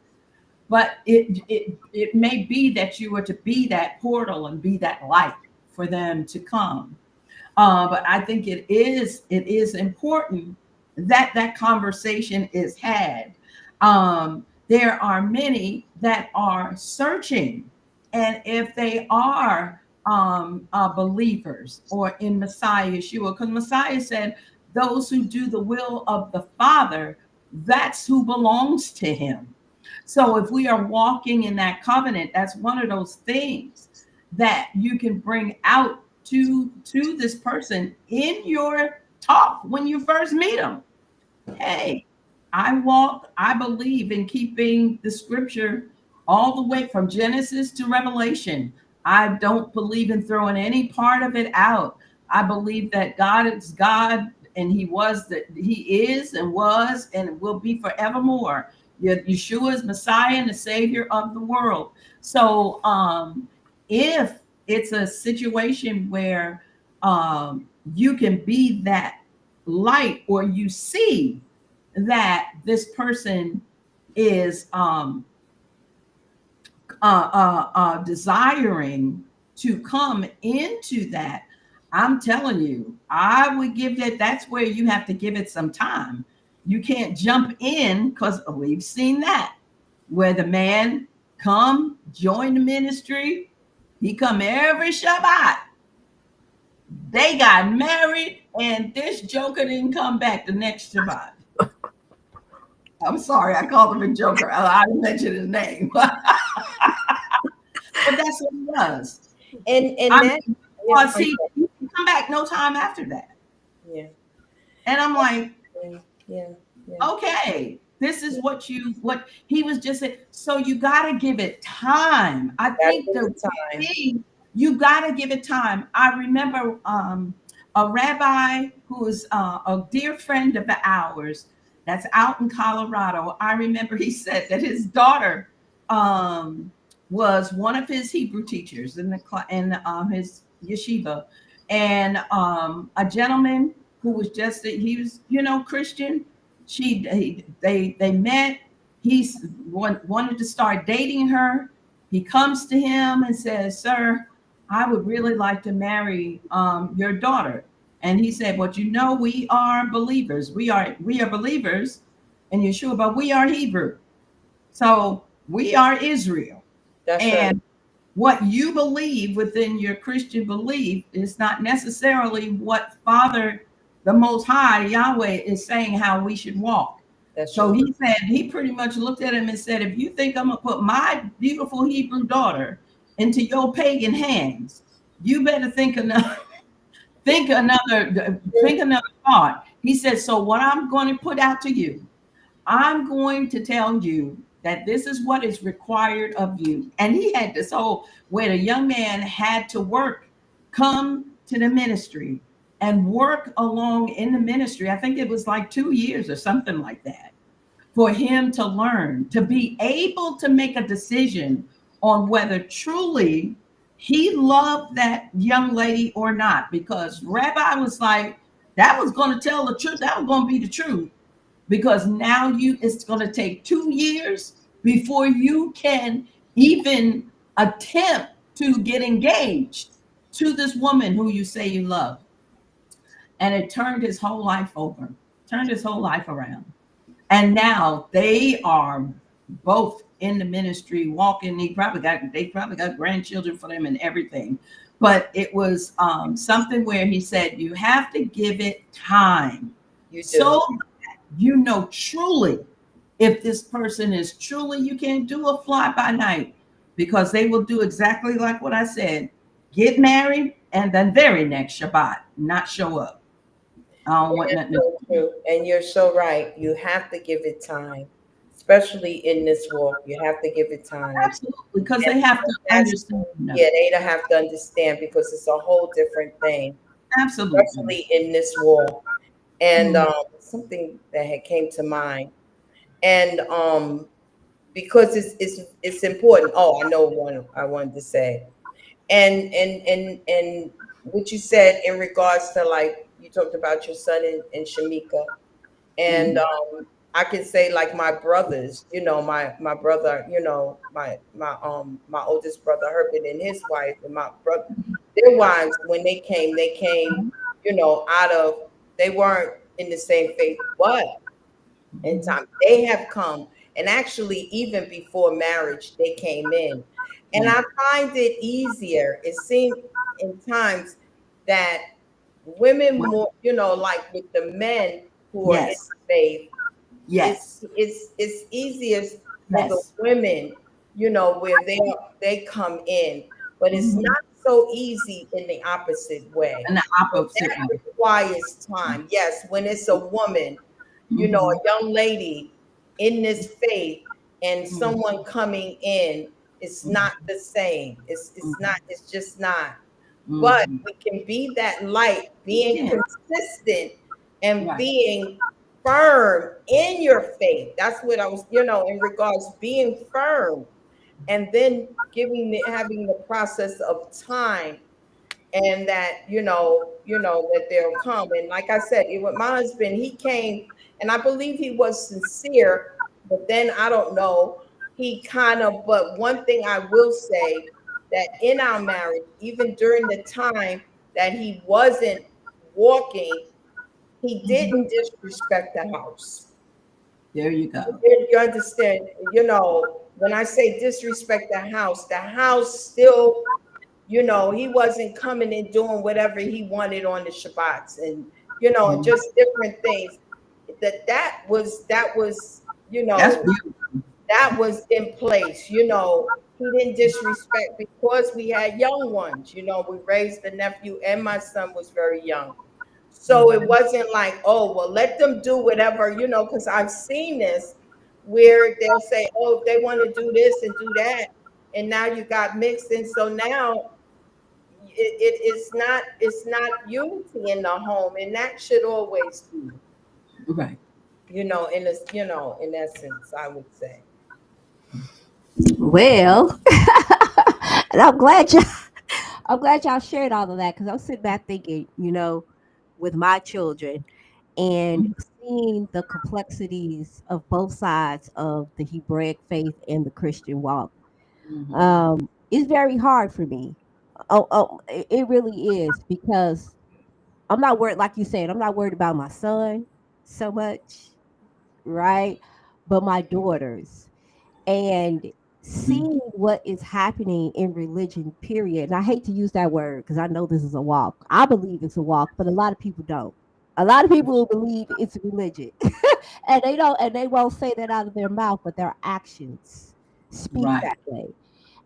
Speaker 3: But it may be that you are to be that portal and be that light for them to come. But I think it is important that that conversation is had. There are many that are searching, and if they are believers or in Messiah Yeshua, because Messiah said, "Those who do the will of the Father, that's who belongs to Him." So if we are walking in that covenant, that's one of those things that you can bring out to this person in your talk when you first meet them. Hey, I believe in keeping the scripture all the way from Genesis to Revelation. I don't believe in throwing any part of it out. I believe that God is God, and He is and was and will be forevermore. Yeshua is Messiah and the Savior of the world. So if it's a situation where you can be that light, or you see that this person is desiring to come into that, I'm telling you, I would give that. That's where you have to give it some time. You can't jump in, because we've seen that where the man come join the ministry. He come every Shabbat. They got married, and this joker didn't come back the next Shabbat. I'm sorry, I called him a joker. I didn't mention his name, but that's what he was.
Speaker 4: And
Speaker 3: I
Speaker 4: that,
Speaker 3: mean,
Speaker 4: yeah, I'm
Speaker 3: see, he didn't come back no time after that,
Speaker 4: sorry.
Speaker 3: and I'm like,
Speaker 4: Yeah, yeah, yeah.
Speaker 3: okay, this is
Speaker 4: Yeah.
Speaker 3: what he was just saying. So you got to give it time. I
Speaker 4: Gotta
Speaker 3: think
Speaker 4: give
Speaker 3: the
Speaker 4: it time.
Speaker 3: thing, you got to give it time. I remember a rabbi who is a dear friend of ours that's out in Colorado. I remember he said that his daughter um, was one of his Hebrew teachers in his yeshiva, and a gentleman who was just he was Christian. They met. He's wanted to start dating her. He comes to him and says, "Sir, I would really like to marry your daughter." And he said, "But we are believers. We are believers in Yeshua, but we are Hebrew. So we are Israel.
Speaker 4: That's right.
Speaker 3: And what you believe within your Christian belief is not necessarily what Father, the Most High, Yahweh, is saying how we should walk."
Speaker 4: That's
Speaker 3: So
Speaker 4: right.
Speaker 3: he said, he pretty much looked at him and said, "If you think I'm going to put my beautiful Hebrew daughter into your pagan hands, you better think another thought." He said, "So what I'm going to put out to you, I'm going to tell you that this is what is required of you." And he had this whole where the young man had to come to the ministry and work along in the ministry. I think it was like 2 years or something like that for him to learn, to be able to make a decision on whether truly he loved that young lady or not. Because Rabbi was like, that was going to tell the truth. That was going to be the truth, because now it's going to take 2 years before you can even attempt to get engaged to this woman who you say you love. And it turned his whole life over, turned his whole life around. And now they are both in the ministry walking. They probably got grandchildren for them and everything. But it was something where he said you have to give it time,
Speaker 4: You do.
Speaker 3: so truly if this person is truly, you can't do a fly by night, because they will do exactly like what I said: get married and then very next Shabbat not show up. I don't want
Speaker 4: That's
Speaker 3: nothing to
Speaker 4: so true. And you're so right. You have to give it time, especially in this walk. You have to give it time.
Speaker 3: absolutely, because
Speaker 4: And
Speaker 3: they have to
Speaker 4: that's,
Speaker 3: understand.
Speaker 4: yeah, they don't have to understand because it's a whole different thing,
Speaker 3: Absolutely.
Speaker 4: especially in this walk. And
Speaker 3: Mm.
Speaker 4: something that had came to mind. And because it's important. Oh, I know one I wanted to say. And what you said in regards to, like, you talked about your son and Shamika, and
Speaker 3: Mhm.
Speaker 4: I can say, like, my brothers, my brother, my oldest brother Herbert and his wife, and my brother, their wives, when they came, out of, they weren't in the same faith, but in
Speaker 3: Mhm.
Speaker 4: time they have come, and actually even before marriage they came in, and
Speaker 3: Mhm.
Speaker 4: I find it easier, it seemed, in times, that women more, like with the men who are in
Speaker 3: Yes.
Speaker 4: faith,
Speaker 3: Yes.
Speaker 4: it's easiest for the
Speaker 3: Yes.
Speaker 4: women, where they come in, but it's
Speaker 3: Mhm.
Speaker 4: not so easy in the opposite way.
Speaker 3: In the
Speaker 4: And
Speaker 3: opposite
Speaker 4: that
Speaker 3: way.
Speaker 4: requires time. Yes, when it's a woman,
Speaker 3: Mhm.
Speaker 4: a young lady in this faith, and
Speaker 3: Mhm.
Speaker 4: someone coming in, it's not
Speaker 3: Mhm.
Speaker 4: the same. It's not,
Speaker 3: Mhm.
Speaker 4: it's just not. But
Speaker 3: Mhm.
Speaker 4: we can be that light,
Speaker 3: We
Speaker 4: being
Speaker 3: can.
Speaker 4: consistent and
Speaker 3: Right.
Speaker 4: being firm in your faith. That's what I was, in regards, being firm, and then having the process of time, and that, that they'll come. And like I said, with my husband, he came, and I believe he was sincere, but then I don't know, he kind of, but one thing I will say, that in our marriage, even during the time that he wasn't walking, he
Speaker 3: Mhm.
Speaker 4: didn't disrespect the house.
Speaker 3: There you go.
Speaker 4: You understand, when I say disrespect the house still, he wasn't coming and doing whatever he wanted on the Shabbats, and, and
Speaker 3: Mhm.
Speaker 4: just different things. That was,
Speaker 3: That's beautiful.
Speaker 4: that was in place. He didn't disrespect, because we had young ones. We raised the nephew, and my son was very young. So it
Speaker 3: Mhm.
Speaker 4: wasn't like, oh, well, let them do whatever, because I've seen this, where they'll say, oh, they want to do this and do that. And now you got mixed. And so now it's not unity in the home. And that should always be,
Speaker 3: Right.
Speaker 4: in this, in essence, I would say.
Speaker 1: Well, and I'm glad y'all shared all of that, because I'm sitting back thinking, with my children and
Speaker 3: Mhm.
Speaker 1: seeing the complexities of both sides of the Hebraic faith and the Christian walk.
Speaker 3: Mhm.
Speaker 1: It's very hard for me. It really is, because I'm not worried, like you said, I'm not worried about my son so much, right? But my daughters, and
Speaker 3: Mhm.
Speaker 1: seeing what is happening in religion, period. And I hate to use that word, because I know this is a walk. I believe it's a walk, but a lot of people don't. A lot of people believe it's religion, and they don't, and they won't say that out of their mouth, but their actions speak
Speaker 3: Right.
Speaker 1: that way.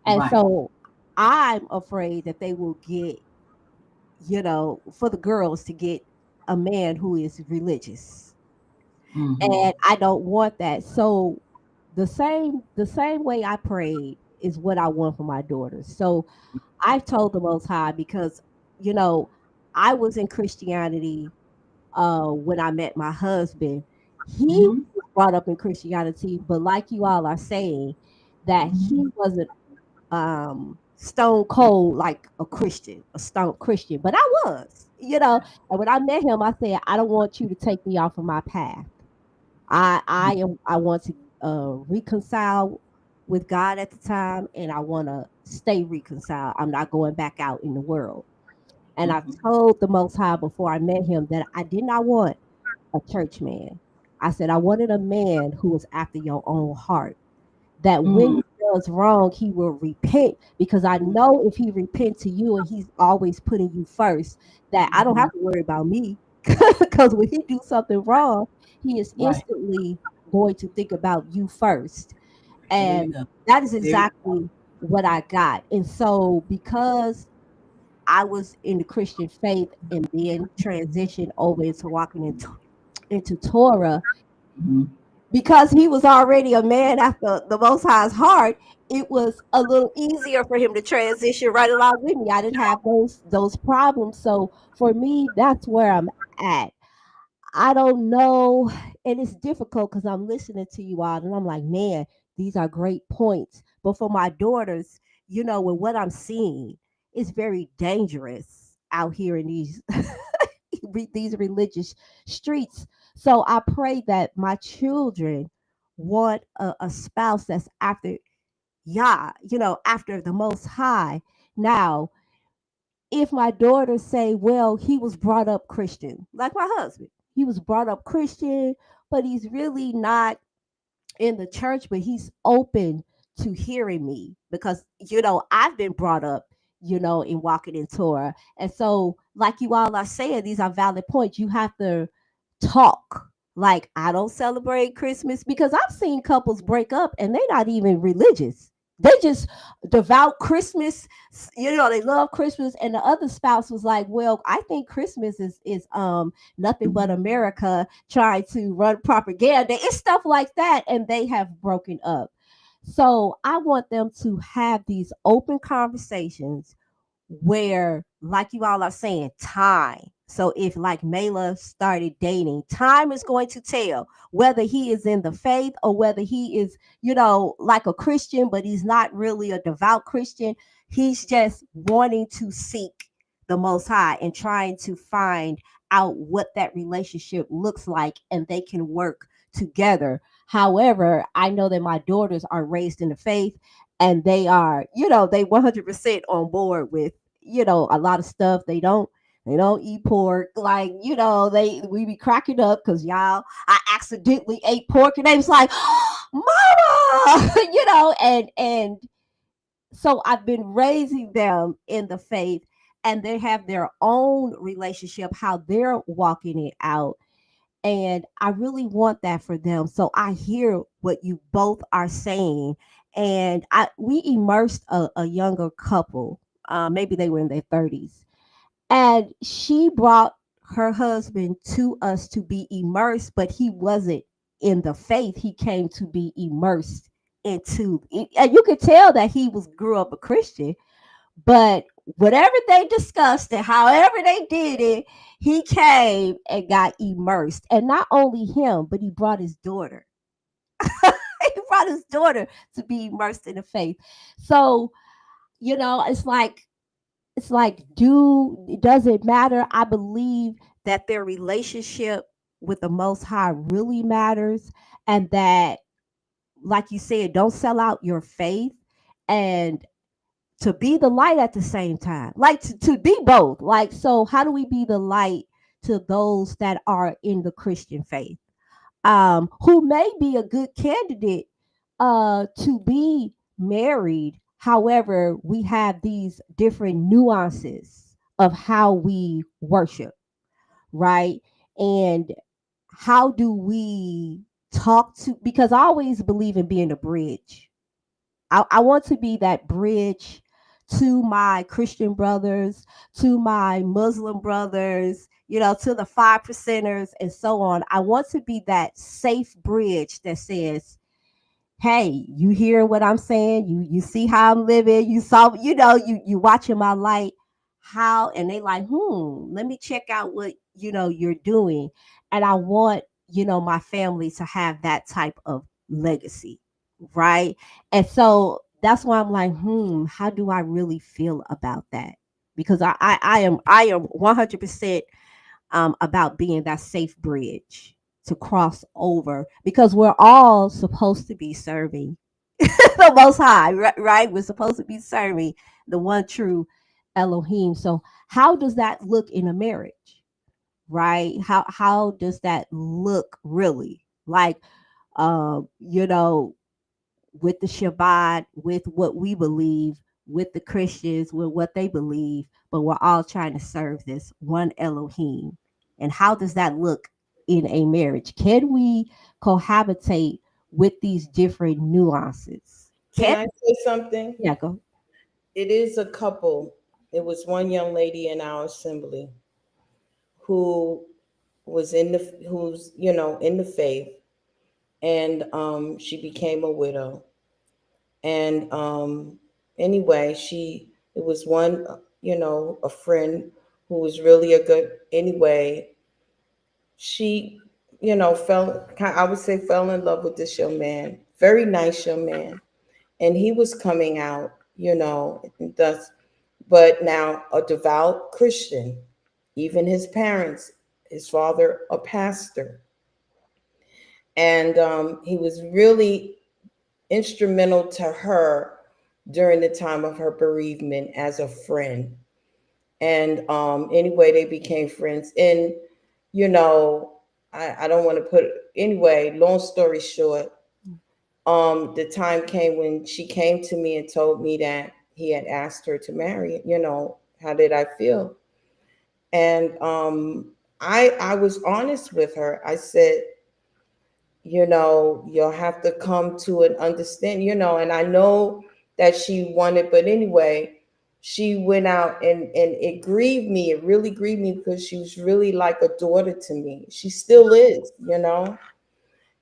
Speaker 1: And
Speaker 3: Right.
Speaker 1: so I'm afraid that they will get, for the girls to get a man who is religious,
Speaker 3: Mhm.
Speaker 1: and I don't want that. So the same way I prayed is what I want for my daughters. So I've told the Most High, because you know I was in Christianity when I met my husband. He
Speaker 3: Mhm.
Speaker 1: was brought up in Christianity, but like you all are saying, that
Speaker 3: Mhm.
Speaker 1: he wasn't stone cold like a Christian, a stone Christian, but I was, and when I met him, I said, I don't want you to take me off of my path. I want to reconcile with God at the time, and I want to stay reconciled. I'm not going back out in the world. And I
Speaker 3: Mhm.
Speaker 1: told the Most High before I met him that I did not want a church man. I said I wanted a man who was after your own heart, that when
Speaker 3: Mhm.
Speaker 1: he does wrong, he will repent, because I know if he repent to you and he's always putting you first, that I don't
Speaker 3: Mhm.
Speaker 1: have to worry about me. Because when he do something wrong, he is
Speaker 3: Right.
Speaker 1: instantly going to think about you first.
Speaker 3: There you
Speaker 1: And
Speaker 3: go.
Speaker 1: that is
Speaker 3: There you
Speaker 1: exactly what I got. And so, because I was in the Christian faith and then transitioned over into walking into Torah,
Speaker 3: Mhm.
Speaker 1: because he was already a man after the Most High's heart, it was a little easier for him to transition right along with me. I didn't have those problems. So for me, that's where I'm at. I don't know, and it's difficult because I'm listening to you all, and I'm like, man, These are great points. But for my daughters, with what I'm seeing, it's very dangerous out here in these these religious streets. So I pray that my children want a spouse that's after Yah, after the Most High. Now, if my daughters say, well, he was brought up Christian, like my husband, he was brought up Christian, but he's really not in the church, but he's open to hearing me because, I've been brought up, in walking in Torah. And so, like you all are saying, these are valid points. You have to talk. Like, I don't celebrate Christmas because I've seen couples break up and they're not even religious. They just devout Christmas, they love Christmas, and the other spouse was like, well, I think Christmas is nothing but America trying to run propaganda. It's stuff like that, and they have broken up. So I want them to have these open conversations where, like you all are saying, time. So if like Mela started dating, time is going to tell whether he is in the faith or whether he is, like a Christian, but he's not really a devout Christian. He's just wanting to seek the Most High and trying to find out what that relationship looks like, and they can work together. However, I know that my daughters are raised in the faith, and they are, they 100% on board with, a lot of stuff. They don't eat pork. Like, we be cracking up because y'all, I accidentally ate pork, and they was like, Mama, and so I've been raising them in the faith, and they have their own relationship, how they're walking it out. And I really want that for them. So I hear what you both are saying. And we immersed a younger couple. Maybe they were in their 30s. And she brought her husband to us to be immersed, but he wasn't in the faith. He came to be immersed into it. And you could tell that he was grew up a Christian, but whatever they discussed and however they did it, he came and got immersed. And not only him, but he brought his daughter. He brought his daughter to be immersed in the faith. So, it's like, does it matter? I believe that their relationship with the Most High really matters, and that, like you said, don't sell out your faith, and to be the light at the same time, like to be both. Like, so how do we be the light to those that are in the Christian faith, who may be a good candidate to be married? However, we have these different nuances of how we worship, right? And how do we talk to, because I always believe in being a bridge. I want to be that bridge to my Christian brothers, to my Muslim brothers, to the 5%ers and so on. I want to be that safe bridge that says, hey, you hear what I'm saying? You see how I'm living? You saw, you watching my light. How, and they like, let me check out what you're doing. And I want, my family to have that type of legacy, right? And so that's why I'm like, how do I really feel about that? Because I am 100% about being that safe bridge to cross over, because we're all supposed to be serving the Most High, right? We're supposed to be serving the one true Elohim. So how does that look in a marriage, right? How does that look really? Like, you know, with the Shabbat, with what we believe, with the Christians, with what they believe, but we're all trying to serve this one Elohim. And how does that look in a marriage? Can we cohabitate with these different nuances?
Speaker 4: Can
Speaker 1: Can
Speaker 4: I say something?
Speaker 1: Yeah, go.
Speaker 4: It is a couple. It was one young lady in our assembly who was in the who's in the faith, and she became a widow. And anyway, she it was one a friend who was really a good anyway. She fell, I would say, fell in love with this young man, very nice young man. And he was coming out, thus, but now a devout Christian. Even his parents, his father, a pastor. And he was really instrumental to her during the time of her bereavement as a friend. And anyway, they became friends. And, you know, I don't want to put, anyway, long story short, the time came when she came to me and told me that he had asked her to marry. How did I feel? And I was honest with her. I said, you'll have to come to an understand, and I know that she wanted, but anyway, she went out, and it grieved me. It really grieved me because she was really like a daughter to me. She still is.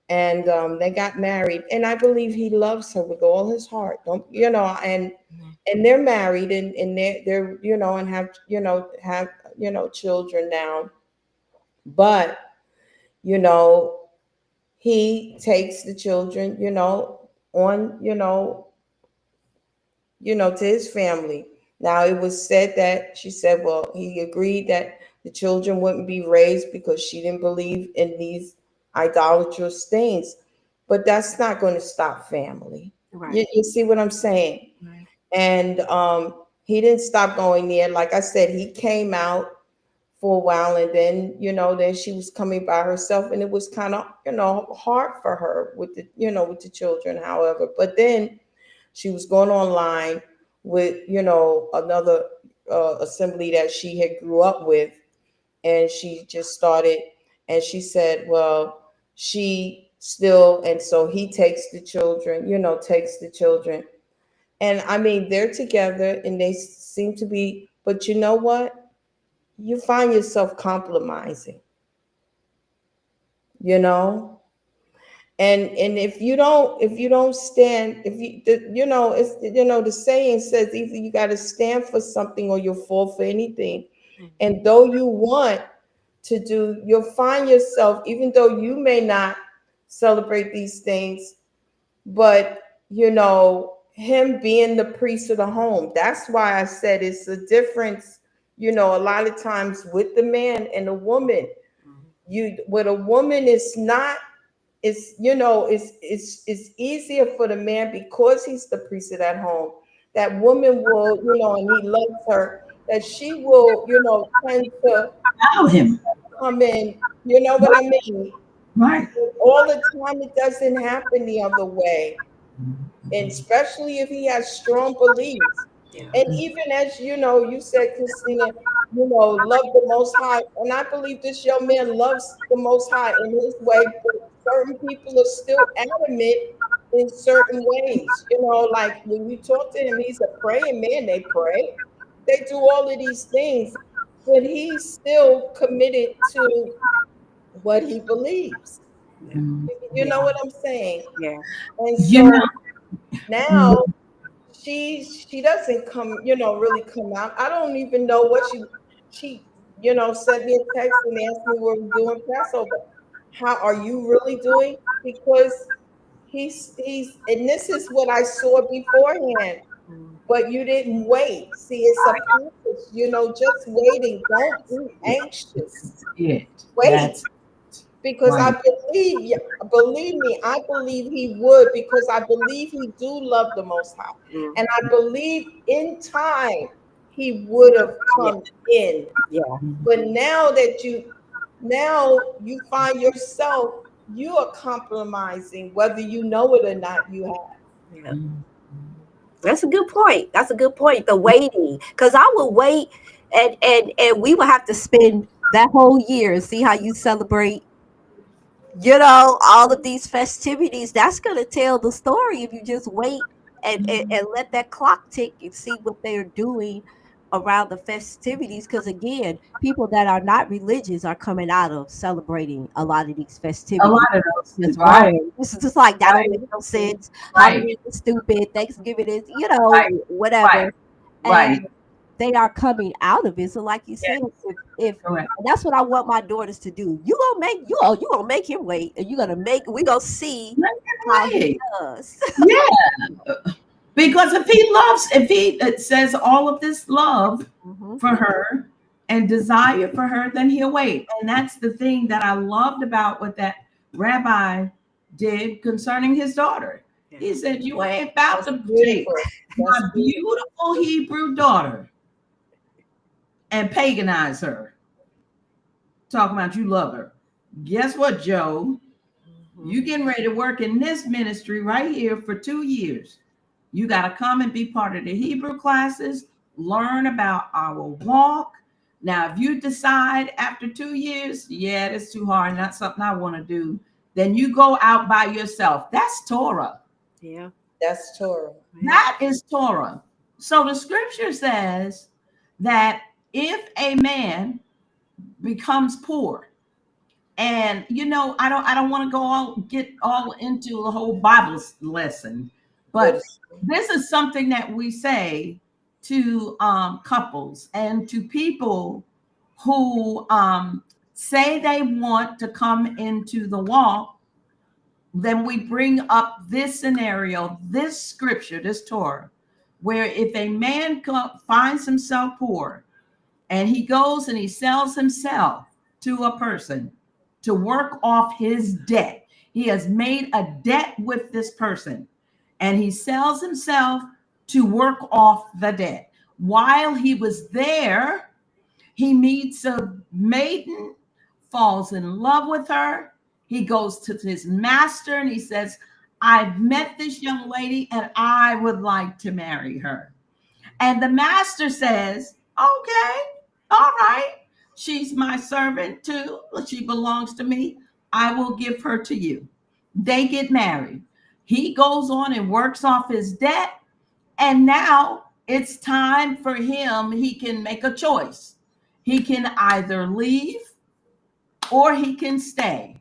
Speaker 4: And they got married, and I believe he loves her with all his heart. Don't and they're married, and they're and have children now. But you know he takes the children, on, to his family. Now it was said that she said, well, he agreed that the children wouldn't be raised because she didn't believe in these idolatrous things. But that's not going to stop family.
Speaker 1: Right.
Speaker 4: You see what I'm saying?
Speaker 1: Right.
Speaker 4: And he didn't stop going there. Like I said, he came out for a while, and then then she was coming by herself, and it was kind of hard for her with the children. However, but then she was going online with another assembly that she had grew up with, and she just started, and she said, well, she still, and so he takes the children, and I mean, they're together and they seem to be, but you know what, you find yourself compromising, you know and if you don't stand, if you it's, the saying says, either you got to stand for something or you'll fall for anything.
Speaker 1: Mhm.
Speaker 4: And though you want to do, you'll find yourself, even though you may not celebrate these things, but him being the priest of the home. That's why I said it's a difference, a lot of times with the man and the woman.
Speaker 1: Mhm.
Speaker 4: You With a woman, it's not, it's easier for the man because he's the priest of that home. That woman will, and he loves her, that she will, tend to
Speaker 3: Allow him.
Speaker 4: come in, you know what I
Speaker 3: Right.
Speaker 4: mean?
Speaker 3: Right.
Speaker 4: All the time it doesn't happen the other way. And
Speaker 3: Mhm.
Speaker 4: especially if he has strong beliefs.
Speaker 1: Yeah.
Speaker 4: And even as you said, Christina, love the Most High. And I believe this young man loves the Most High in his way, but certain people are still adamant in certain ways. Like when you talk to him, he's a praying man. They pray, they do all of these things, but he's still committed to what he believes.
Speaker 1: Yeah.
Speaker 3: Mhm.
Speaker 4: You know what I'm saying?
Speaker 1: Yeah.
Speaker 4: And
Speaker 3: You
Speaker 4: so
Speaker 3: know,
Speaker 4: now she doesn't come, really come out. I don't even know what she sent me a text and asked me what we're doing Passover. How are you really doing? Because he's and this is what I saw beforehand.
Speaker 1: Mhm.
Speaker 4: But you didn't wait. See, it's a process, just waiting. Don't be anxious.
Speaker 3: it.
Speaker 4: Wait,
Speaker 3: That's
Speaker 4: because I
Speaker 3: right.
Speaker 4: believe, yeah, believe me, I believe he would, because I believe he do love the Most High, and
Speaker 1: Mhm.
Speaker 4: I believe in time he would have
Speaker 1: Yeah.
Speaker 4: come in.
Speaker 1: Yeah.
Speaker 4: But now you find yourself, you are compromising, whether you know it or not. You have.
Speaker 1: Yeah.
Speaker 3: Mhm.
Speaker 1: That's a good point. That's a good point. The waiting, because I will wait, and we will have to spend that whole year and see how you celebrate. All of these festivities. That's gonna tell the story if you just wait and let that clock tick and see what they're doing around the festivities. Because again, people that are not religious are coming out of celebrating a lot of these
Speaker 3: A
Speaker 1: festivities.
Speaker 3: lot of those.
Speaker 1: It's wrong.
Speaker 3: Right.
Speaker 1: This is just like that don't
Speaker 3: Right.
Speaker 1: make no sense.
Speaker 3: Right.
Speaker 1: Halloween is stupid. Thanksgiving is,
Speaker 3: Right.
Speaker 1: whatever.
Speaker 3: Right.
Speaker 1: And
Speaker 3: Right.
Speaker 1: they are coming out of it. So, like you
Speaker 4: Yes,
Speaker 1: said, if
Speaker 3: Correct.
Speaker 1: and that's what I want my daughters to do. You gonna make him wait, and we gonna see how he
Speaker 3: Right.
Speaker 1: does.
Speaker 3: Yeah. Because if he loves, if he it says all of this love
Speaker 1: Hmm.
Speaker 3: for her and desire for her, then he'll wait. And that's the thing that I loved about what that rabbi did concerning his daughter.
Speaker 1: Yeah.
Speaker 3: He said, "You ain't about
Speaker 4: that's
Speaker 3: to take
Speaker 4: beautiful.
Speaker 3: my
Speaker 4: That's beautiful.
Speaker 3: beautiful Hebrew daughter and paganize her, talking about you love her." Guess what, Joe?
Speaker 1: Hmm.
Speaker 3: You getting ready to work in this ministry right here for 2 years. You got to come and be part of the Hebrew classes, learn about our walk. Now, if you decide after 2 years, yeah, that's too hard, not something I want to do, then you go out by yourself. That's Torah.
Speaker 1: Yeah.
Speaker 4: That's Torah.
Speaker 1: Yeah.
Speaker 3: That is Torah. So the scripture says that if a man becomes poor, and I don't want to get all into the whole Bible lesson,
Speaker 4: But
Speaker 3: but this is something that we say to couples and to people who say they want to come into the walk. Then we bring up this scenario, this scripture, this Torah, where if a man finds himself poor and he goes and he sells himself to a person to work off his debt. He has made a debt with this person and he sells himself to work off the debt. While he was there, he meets a maiden, falls in love with her. He goes to his master and he says, "I've met this young lady and I would like to marry her." And the master says, "Okay, all right. She's my servant too. She belongs to me. I will give her to you." They get married. He goes on and works off his debt. And now it's time for him. He can make a choice. He can either leave or he can stay.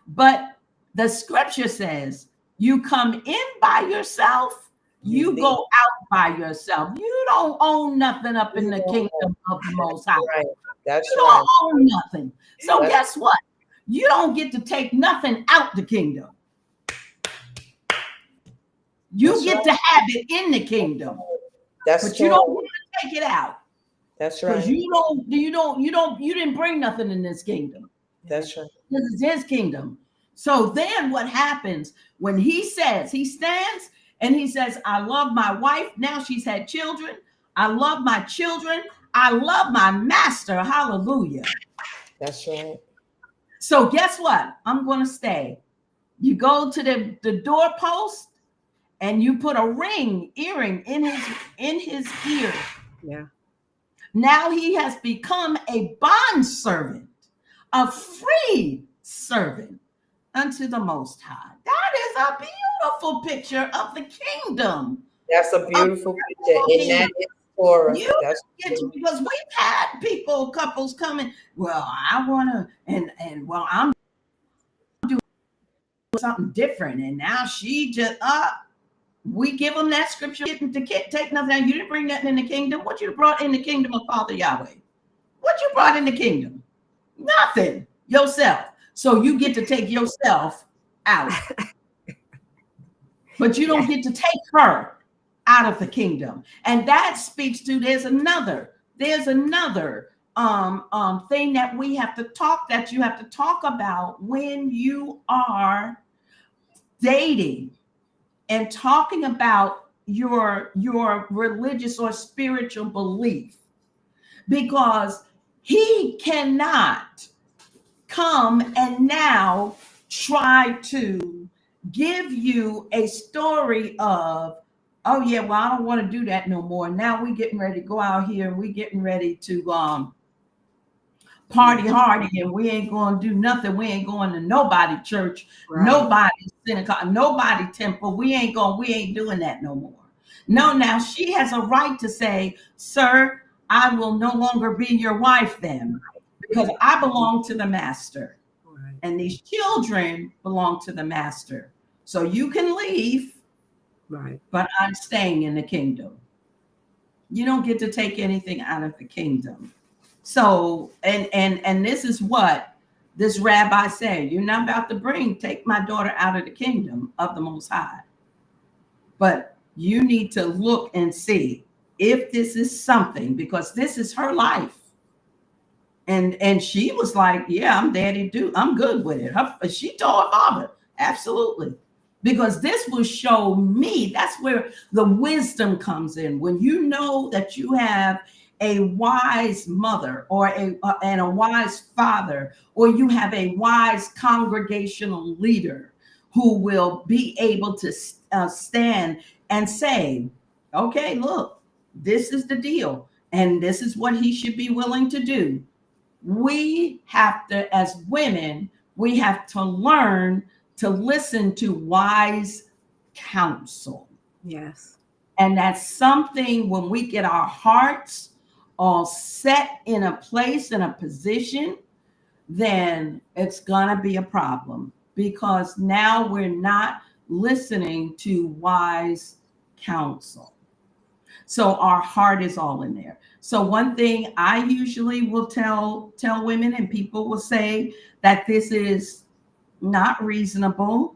Speaker 3: But the scripture says you come in by yourself,
Speaker 4: you
Speaker 3: you go
Speaker 4: leave.
Speaker 3: out by yourself. You don't own nothing up in
Speaker 4: You
Speaker 3: the
Speaker 4: don't know.
Speaker 3: kingdom of the
Speaker 4: That's
Speaker 3: Most High.
Speaker 4: right.
Speaker 3: You
Speaker 4: That's
Speaker 3: don't
Speaker 4: right.
Speaker 3: own nothing. So
Speaker 4: That's
Speaker 3: guess what? You don't get to take nothing out the kingdom. You
Speaker 4: that's
Speaker 3: get
Speaker 4: right.
Speaker 3: to have it in the kingdom,
Speaker 4: That's
Speaker 3: but you don't
Speaker 4: Torah.
Speaker 3: get to take it out
Speaker 4: That's
Speaker 3: because
Speaker 4: right.
Speaker 3: you didn't bring nothing in this kingdom.
Speaker 4: That's right.
Speaker 3: This is his kingdom. So then what happens when he stands and he says, "I love my wife. Now she's had children. I love my children. I love my master." Hallelujah.
Speaker 4: That's right.
Speaker 3: So guess what? I'm going to stay. You go to the doorpost and you put a earring in his ear.
Speaker 1: Yeah.
Speaker 3: Now he has become a bond servant, a free servant unto the Most High. That is a beautiful picture of the kingdom.
Speaker 4: That's a
Speaker 3: A
Speaker 4: beautiful picture.
Speaker 3: beautiful
Speaker 4: And that
Speaker 3: kingdom.
Speaker 4: is Torah.
Speaker 3: You
Speaker 4: That's
Speaker 3: get to,
Speaker 4: true.
Speaker 3: because we've had couples coming. Well, I want to, and well, I'm doing something different, and now she just we give them that scripture. Getting to take nothing out. You didn't bring nothing in the kingdom. What you brought in the kingdom of Father Yahweh? What you brought in the kingdom? Nothing. Yourself. So you get to take yourself out, but you don't
Speaker 1: Yeah.
Speaker 3: get to take her out of the kingdom. And that speaks to there's another thing that you have to talk about when you are dating and talking about your religious or spiritual belief, because he cannot come and now try to give you a story of, "Oh yeah, well, I don't want to do that no more. Now we getting ready to go out here and we getting ready to
Speaker 1: Yeah.
Speaker 3: party hardy, and we ain't going to do nothing. We ain't going to nobody church,
Speaker 1: Right.
Speaker 3: nobody synagogue, nobody temple. We ain't doing that no more." No, now she has a right to say, "Sir, I will no longer be your wife then, because I belong to the master
Speaker 1: Right.
Speaker 3: and these children belong to the master. So you can leave,
Speaker 1: Right.
Speaker 3: but I'm staying in the kingdom." You don't get to take anything out of the kingdom. So, and this is what this rabbi said: you're not about to take my daughter out of the kingdom of the Most High, but you need to look and see if this is something, because this is her life. And she was like, yeah, I'm daddy do. I'm good with it. She told her father, absolutely. Because this will show me, that's where the wisdom comes in. When you know that you have a wise mother or and a wise father, or you have a wise congregational leader who will be able to stand and say, okay, look, this is the deal. And this is what he should be willing to do. We have to, as women, we have to learn to listen to wise counsel.
Speaker 1: Yes.
Speaker 3: And that's something when we get our hearts all set in a place, in a position, then it's going to be a problem, because now we're not listening to wise counsel. So our heart is all in there. So one thing I usually will tell women, and people will say that this is not reasonable,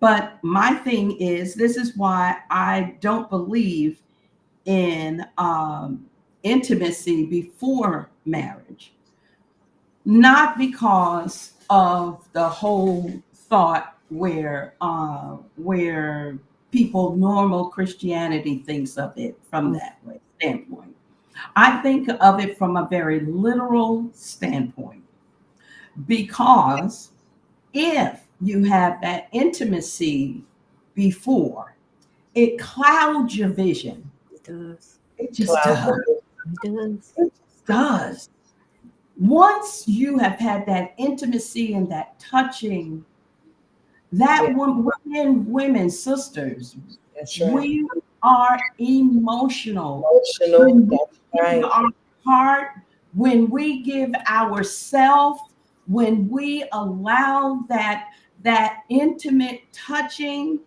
Speaker 3: but my thing is, this is why I don't believe in intimacy before marriage. Not because of the whole thought where people, normal Christianity thinks of it from that way standpoint. I think of it from a very literal standpoint, because if you have that intimacy before, it clouds your vision.
Speaker 1: It does.
Speaker 3: It just
Speaker 4: Cloud
Speaker 3: does.
Speaker 1: It does.
Speaker 3: It just does. Once you have had that intimacy and that touching, that
Speaker 4: Yeah.
Speaker 3: women, sisters,
Speaker 4: That's right.
Speaker 3: we are emotional.
Speaker 4: Emotional.
Speaker 3: When we
Speaker 4: That's
Speaker 3: give
Speaker 4: right.
Speaker 3: our heart, when we give ourself, when we allow that intimate touching,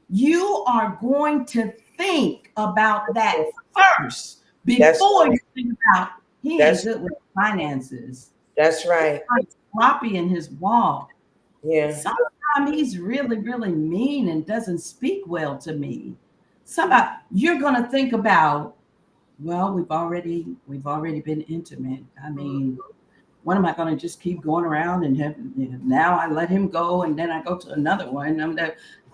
Speaker 3: you are going to think about that first
Speaker 4: That's
Speaker 3: before
Speaker 4: right.
Speaker 3: you think about he ain't
Speaker 4: That's
Speaker 3: good with finances.
Speaker 4: that's right.
Speaker 3: Like sloppy in his walk.
Speaker 4: Yeah.
Speaker 3: Sometimes he's really, really mean and doesn't speak well to me. Somebody, you're gonna think about, well, we've already been intimate. I mean, what am I going to just keep going around and have, now I let him go and then I go to another one?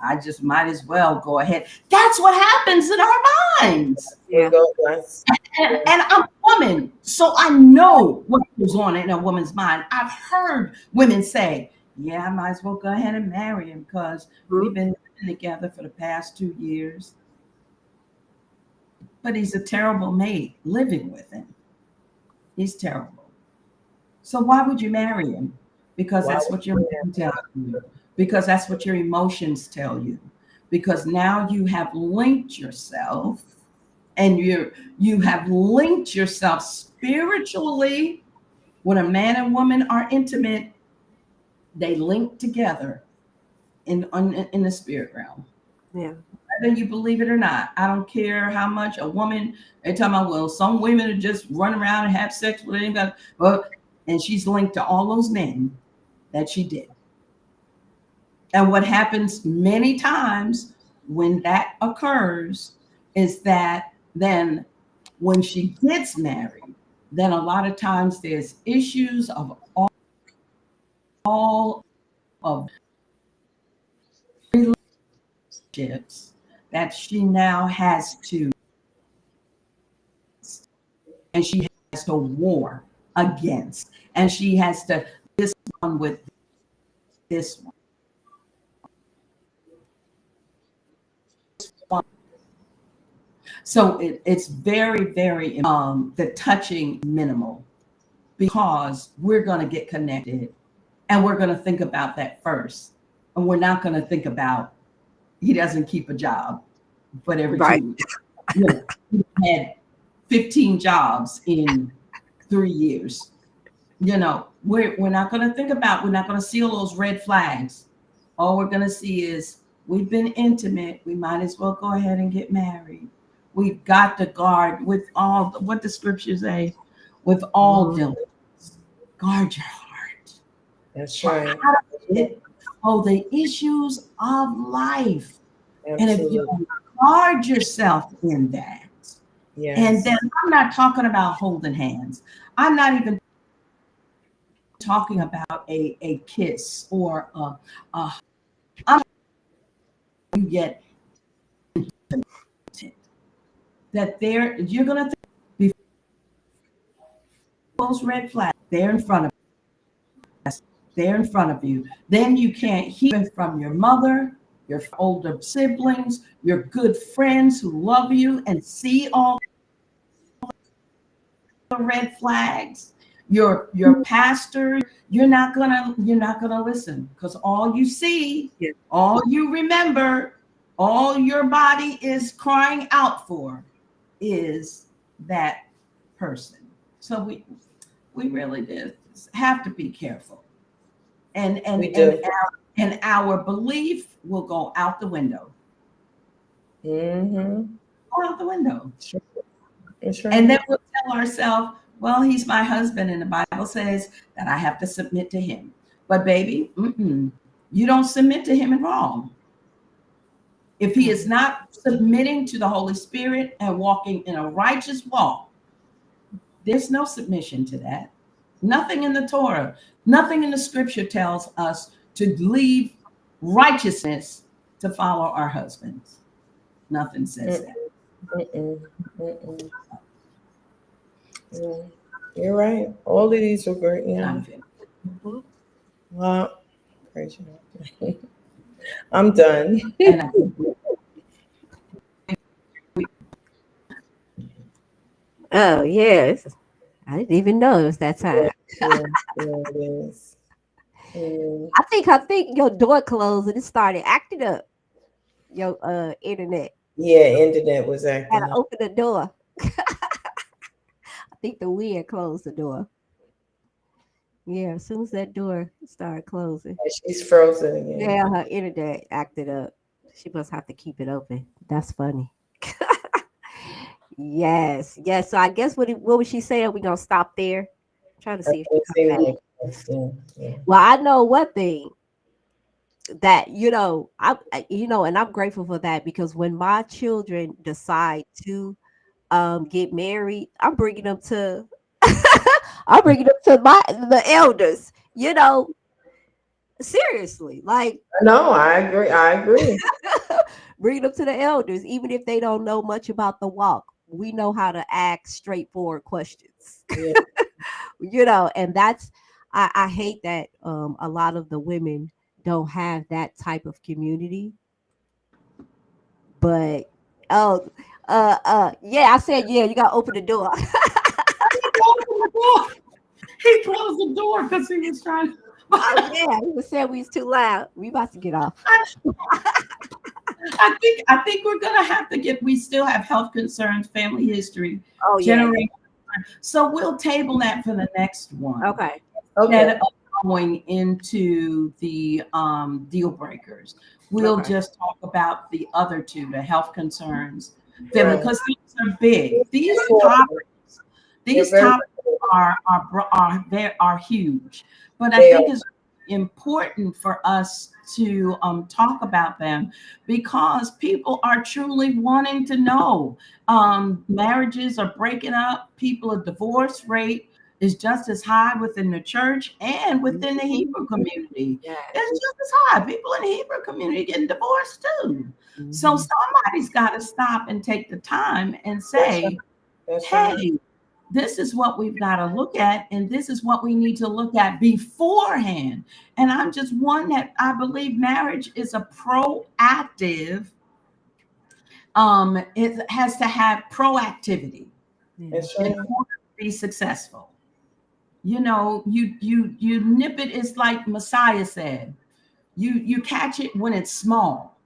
Speaker 3: I just might as well go ahead. That's what happens in our minds.
Speaker 4: We
Speaker 1: Yeah.
Speaker 4: go. That's
Speaker 3: And,
Speaker 4: yeah.
Speaker 3: and I'm a woman, so I know what goes on in a woman's mind. I've heard women say, yeah, I might as well go ahead and marry him because we've
Speaker 1: Mhm.
Speaker 3: been living together for the past 2 years. But he's a terrible mate living with him. He's terrible. So why would you marry him? Because
Speaker 4: Why
Speaker 3: that's
Speaker 4: would
Speaker 3: what your
Speaker 4: you
Speaker 3: mind tells you. Because that's what your emotions tell you. Because now you have linked yourself, and you have linked yourself spiritually. When a man and woman are intimate, they link together in the spirit realm.
Speaker 1: Yeah.
Speaker 3: Whether you believe it or not, I don't care how much a woman. They talking about, well, some women are just run around and have sex with anybody, but and she's linked to all those men that she did. And what happens many times when that occurs is that then when she gets married, then a lot of times there's issues of all of relationships that she now has to, and she has to war against, and she has to this one with this one. So it's very, very the touching minimal, because we're going to get connected and we're going to think about that first. And we're not going to think about he doesn't keep a job, but every
Speaker 1: Right.
Speaker 3: 2 weeks. You know, he had 15 jobs in 3 years. We're not going to think about, we're not going to see all those red flags. All we're going to see is we've been intimate. We might as well go ahead and get married. We've got to guard with all what the scriptures say, with all
Speaker 1: Mhm.
Speaker 3: diligence. Guard your heart.
Speaker 4: That's
Speaker 3: For
Speaker 4: right.
Speaker 3: out of it flow the issues of life. And if you
Speaker 4: Absolutely.
Speaker 3: guard yourself in that, and then
Speaker 4: Yes.
Speaker 3: I'm not talking about holding hands. I'm not even talking about a kiss or a you get that there you're gonna think those red flags they're in front of us, they're in front of you. Then you can't hear from your mother, your older siblings, your good friends who love you and see all the red flags. Your pastor, you're not gonna listen because all you see,
Speaker 1: Yeah.
Speaker 3: all you remember, all your body is crying out for is that person. So we really did have to be careful, and
Speaker 4: We
Speaker 3: and and
Speaker 4: do.
Speaker 3: and our belief will go out the window,
Speaker 4: Mm-hmm.
Speaker 3: go out the window,
Speaker 4: Sure. That's
Speaker 3: and
Speaker 4: right.
Speaker 3: then we'll tell ourselves, well, he's my husband, and the Bible says that I have to submit to him. But baby, you don't submit to him in wrong. If he is
Speaker 1: Mhm.
Speaker 3: not submitting to the Holy Spirit and walking in a righteous walk, there's no submission to that. Nothing in the Torah, nothing in the scripture tells us to leave righteousness to follow our husbands. Nothing says
Speaker 4: Mm-mm,
Speaker 3: that.
Speaker 4: mm-mm, mm-mm. Yeah. You're right. All of these are great.
Speaker 3: And
Speaker 4: Yeah.
Speaker 3: I'm finished.
Speaker 1: Mhm.
Speaker 4: Well, praise you. I'm done.
Speaker 3: And I think
Speaker 1: Oh yes, I didn't even know it was that
Speaker 4: Yeah,
Speaker 1: time.
Speaker 4: yeah, yeah, it is. Mm.
Speaker 1: I think your door closed and it started acting up. Your internet.
Speaker 4: Yeah, internet was
Speaker 1: Had to
Speaker 4: acting up.
Speaker 1: open the door. I think the wind closed the door. Yeah, as soon as that door started closing.
Speaker 4: She's frozen again.
Speaker 1: Yeah, her internet acted up. She must have to keep it open. That's funny. Yes, yes. So I guess what was she saying? We gonna stop there. Trying to
Speaker 4: I
Speaker 1: see if she
Speaker 4: can't
Speaker 1: come
Speaker 4: see
Speaker 1: back.
Speaker 4: my yeah, yeah.
Speaker 1: Well, I know one thing that and I'm grateful for that because when my children decide to get married, I'm bringing them to I'm bringing them to the elders. Seriously, like
Speaker 4: No, I agree. I agree.
Speaker 1: bring them to the elders, even if they don't know much about the walk. We know how to ask straightforward questions.
Speaker 4: Yeah.
Speaker 1: And I hate that a lot of the women don't have that type of community. But oh yeah, I said yeah, you gotta open the door.
Speaker 3: he closed the door. He closed the door because he was trying.
Speaker 1: Oh yeah, he was saying we was too loud. We about to get off.
Speaker 3: I think we're gonna have to get. We still have health concerns, family history,
Speaker 1: Oh yeah,
Speaker 3: generation. So we'll table that for the next one.
Speaker 1: okay.
Speaker 4: Okay.
Speaker 3: Instead of going into the deal breakers, we'll
Speaker 1: Okay.
Speaker 3: just talk about the other two, the health concerns, family,
Speaker 4: Right.
Speaker 3: because these are big.
Speaker 4: They're important. They're
Speaker 3: These
Speaker 4: very
Speaker 3: topics
Speaker 4: important.
Speaker 3: are huge, but I
Speaker 4: They are.
Speaker 3: think it's important for us to talk about them because people are truly wanting to know. Marriages are breaking up. People, a divorce rate is just as high within the church and within the
Speaker 1: Mhm.
Speaker 3: Hebrew community.
Speaker 1: Yes.
Speaker 3: It's just as high. People in the Hebrew community getting divorced too. So
Speaker 1: Mhm.
Speaker 3: somebody's got to stop and take the time and
Speaker 4: That's right.
Speaker 3: say,
Speaker 4: That's right.
Speaker 3: hey, this is what we've got to look at, and this is what we need to look at beforehand. And I'm just one that I believe marriage is a proactive, it has to have proactivity
Speaker 1: Yeah.
Speaker 4: That's
Speaker 3: in
Speaker 4: right.
Speaker 3: order to be successful. You nip it, it's like Messiah said. You catch it when it's small.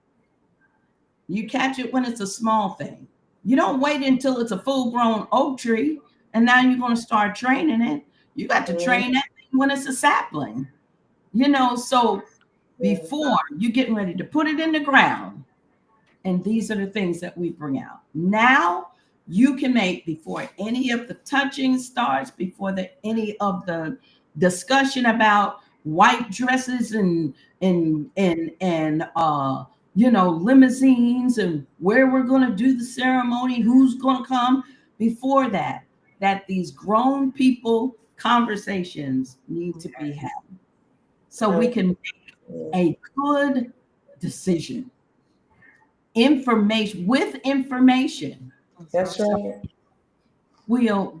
Speaker 3: You catch it when it's a small thing. You don't wait until it's a full grown oak tree and now you're going to start training it. You got to
Speaker 4: Mhm.
Speaker 3: train that thing when it's a sapling. So
Speaker 4: Yeah.
Speaker 3: before you getting ready to put it in the ground And these are the things that we bring out. Now you can make, before any of the touching starts, before any of the discussion about white dresses and limousines and where we're going to do the ceremony, who's going to come, before that these grown people conversations need to be had so we can make a good decision. Information with information.
Speaker 4: That's
Speaker 3: So
Speaker 4: right.
Speaker 3: we'll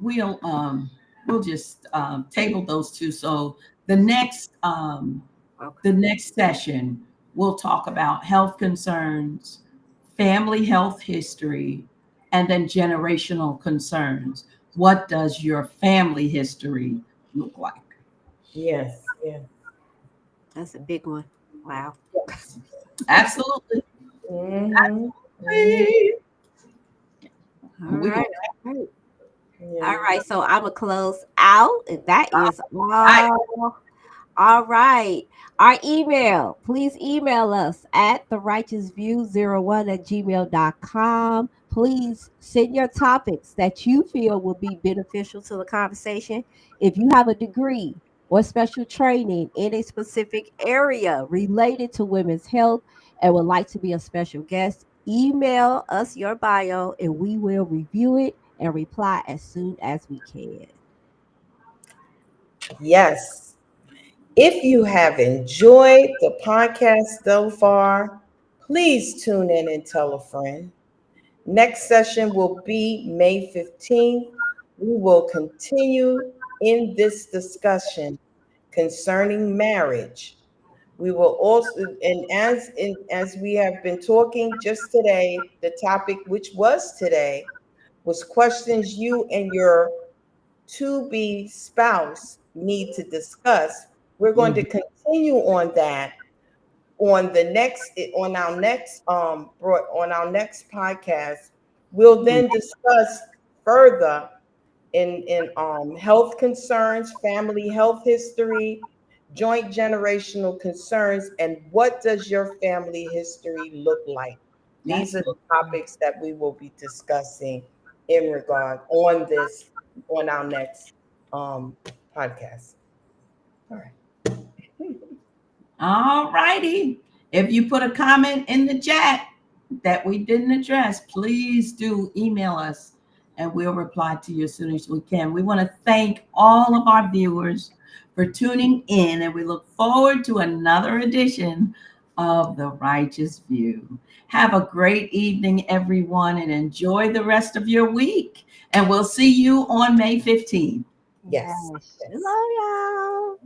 Speaker 3: just table those two. So the next
Speaker 1: Okay.
Speaker 3: the next session we'll talk about health concerns, family health history, and then generational concerns. What does your family history look like?
Speaker 4: Yes, yes.
Speaker 1: That's a big one. Wow.
Speaker 4: Yes.
Speaker 3: Absolutely.
Speaker 4: Mm-hmm. Mm-hmm.
Speaker 3: Absolutely.
Speaker 1: All
Speaker 3: We're
Speaker 1: right.
Speaker 3: gonna
Speaker 1: All right. All
Speaker 4: Yeah.
Speaker 1: right. So I'm gonna close out. And that is
Speaker 3: I,
Speaker 1: all. All right. Our email, please email us at therighteousview01@gmail.com. Please send your topics that you feel will be beneficial to the conversation. If you have a degree or special training in a specific area related to women's health and would like to be a special guest, email us your bio and we will review it and reply as soon as we can.
Speaker 4: Yes. If you have enjoyed the podcast so far, please tune in and tell a friend. Next session will be May 15th. We will continue in this discussion concerning marriage. We will also, and as we have been talking just today, the topic which was today was questions you and your to be spouse need to discuss. We're going to
Speaker 3: Mhm.
Speaker 4: continue on that on the next on our next podcast. We'll
Speaker 3: Mhm.
Speaker 4: then discuss further in health concerns, family health history, joint generational concerns, and what does your family history look like? These
Speaker 3: That's
Speaker 4: are
Speaker 3: it.
Speaker 4: the topics that we will be discussing in regard on our next podcast. All right.
Speaker 3: All righty. If you put a comment in the chat that we didn't address, please do email us and we'll reply to you as soon as we can. We want to thank all of our viewers for tuning in, and we look forward to another edition of The Righteous View. Have a great evening, everyone, and enjoy the rest of your week. And we'll see you on May 15th.
Speaker 4: Yes.
Speaker 1: Yes.
Speaker 4: Yes.
Speaker 1: Love y'all.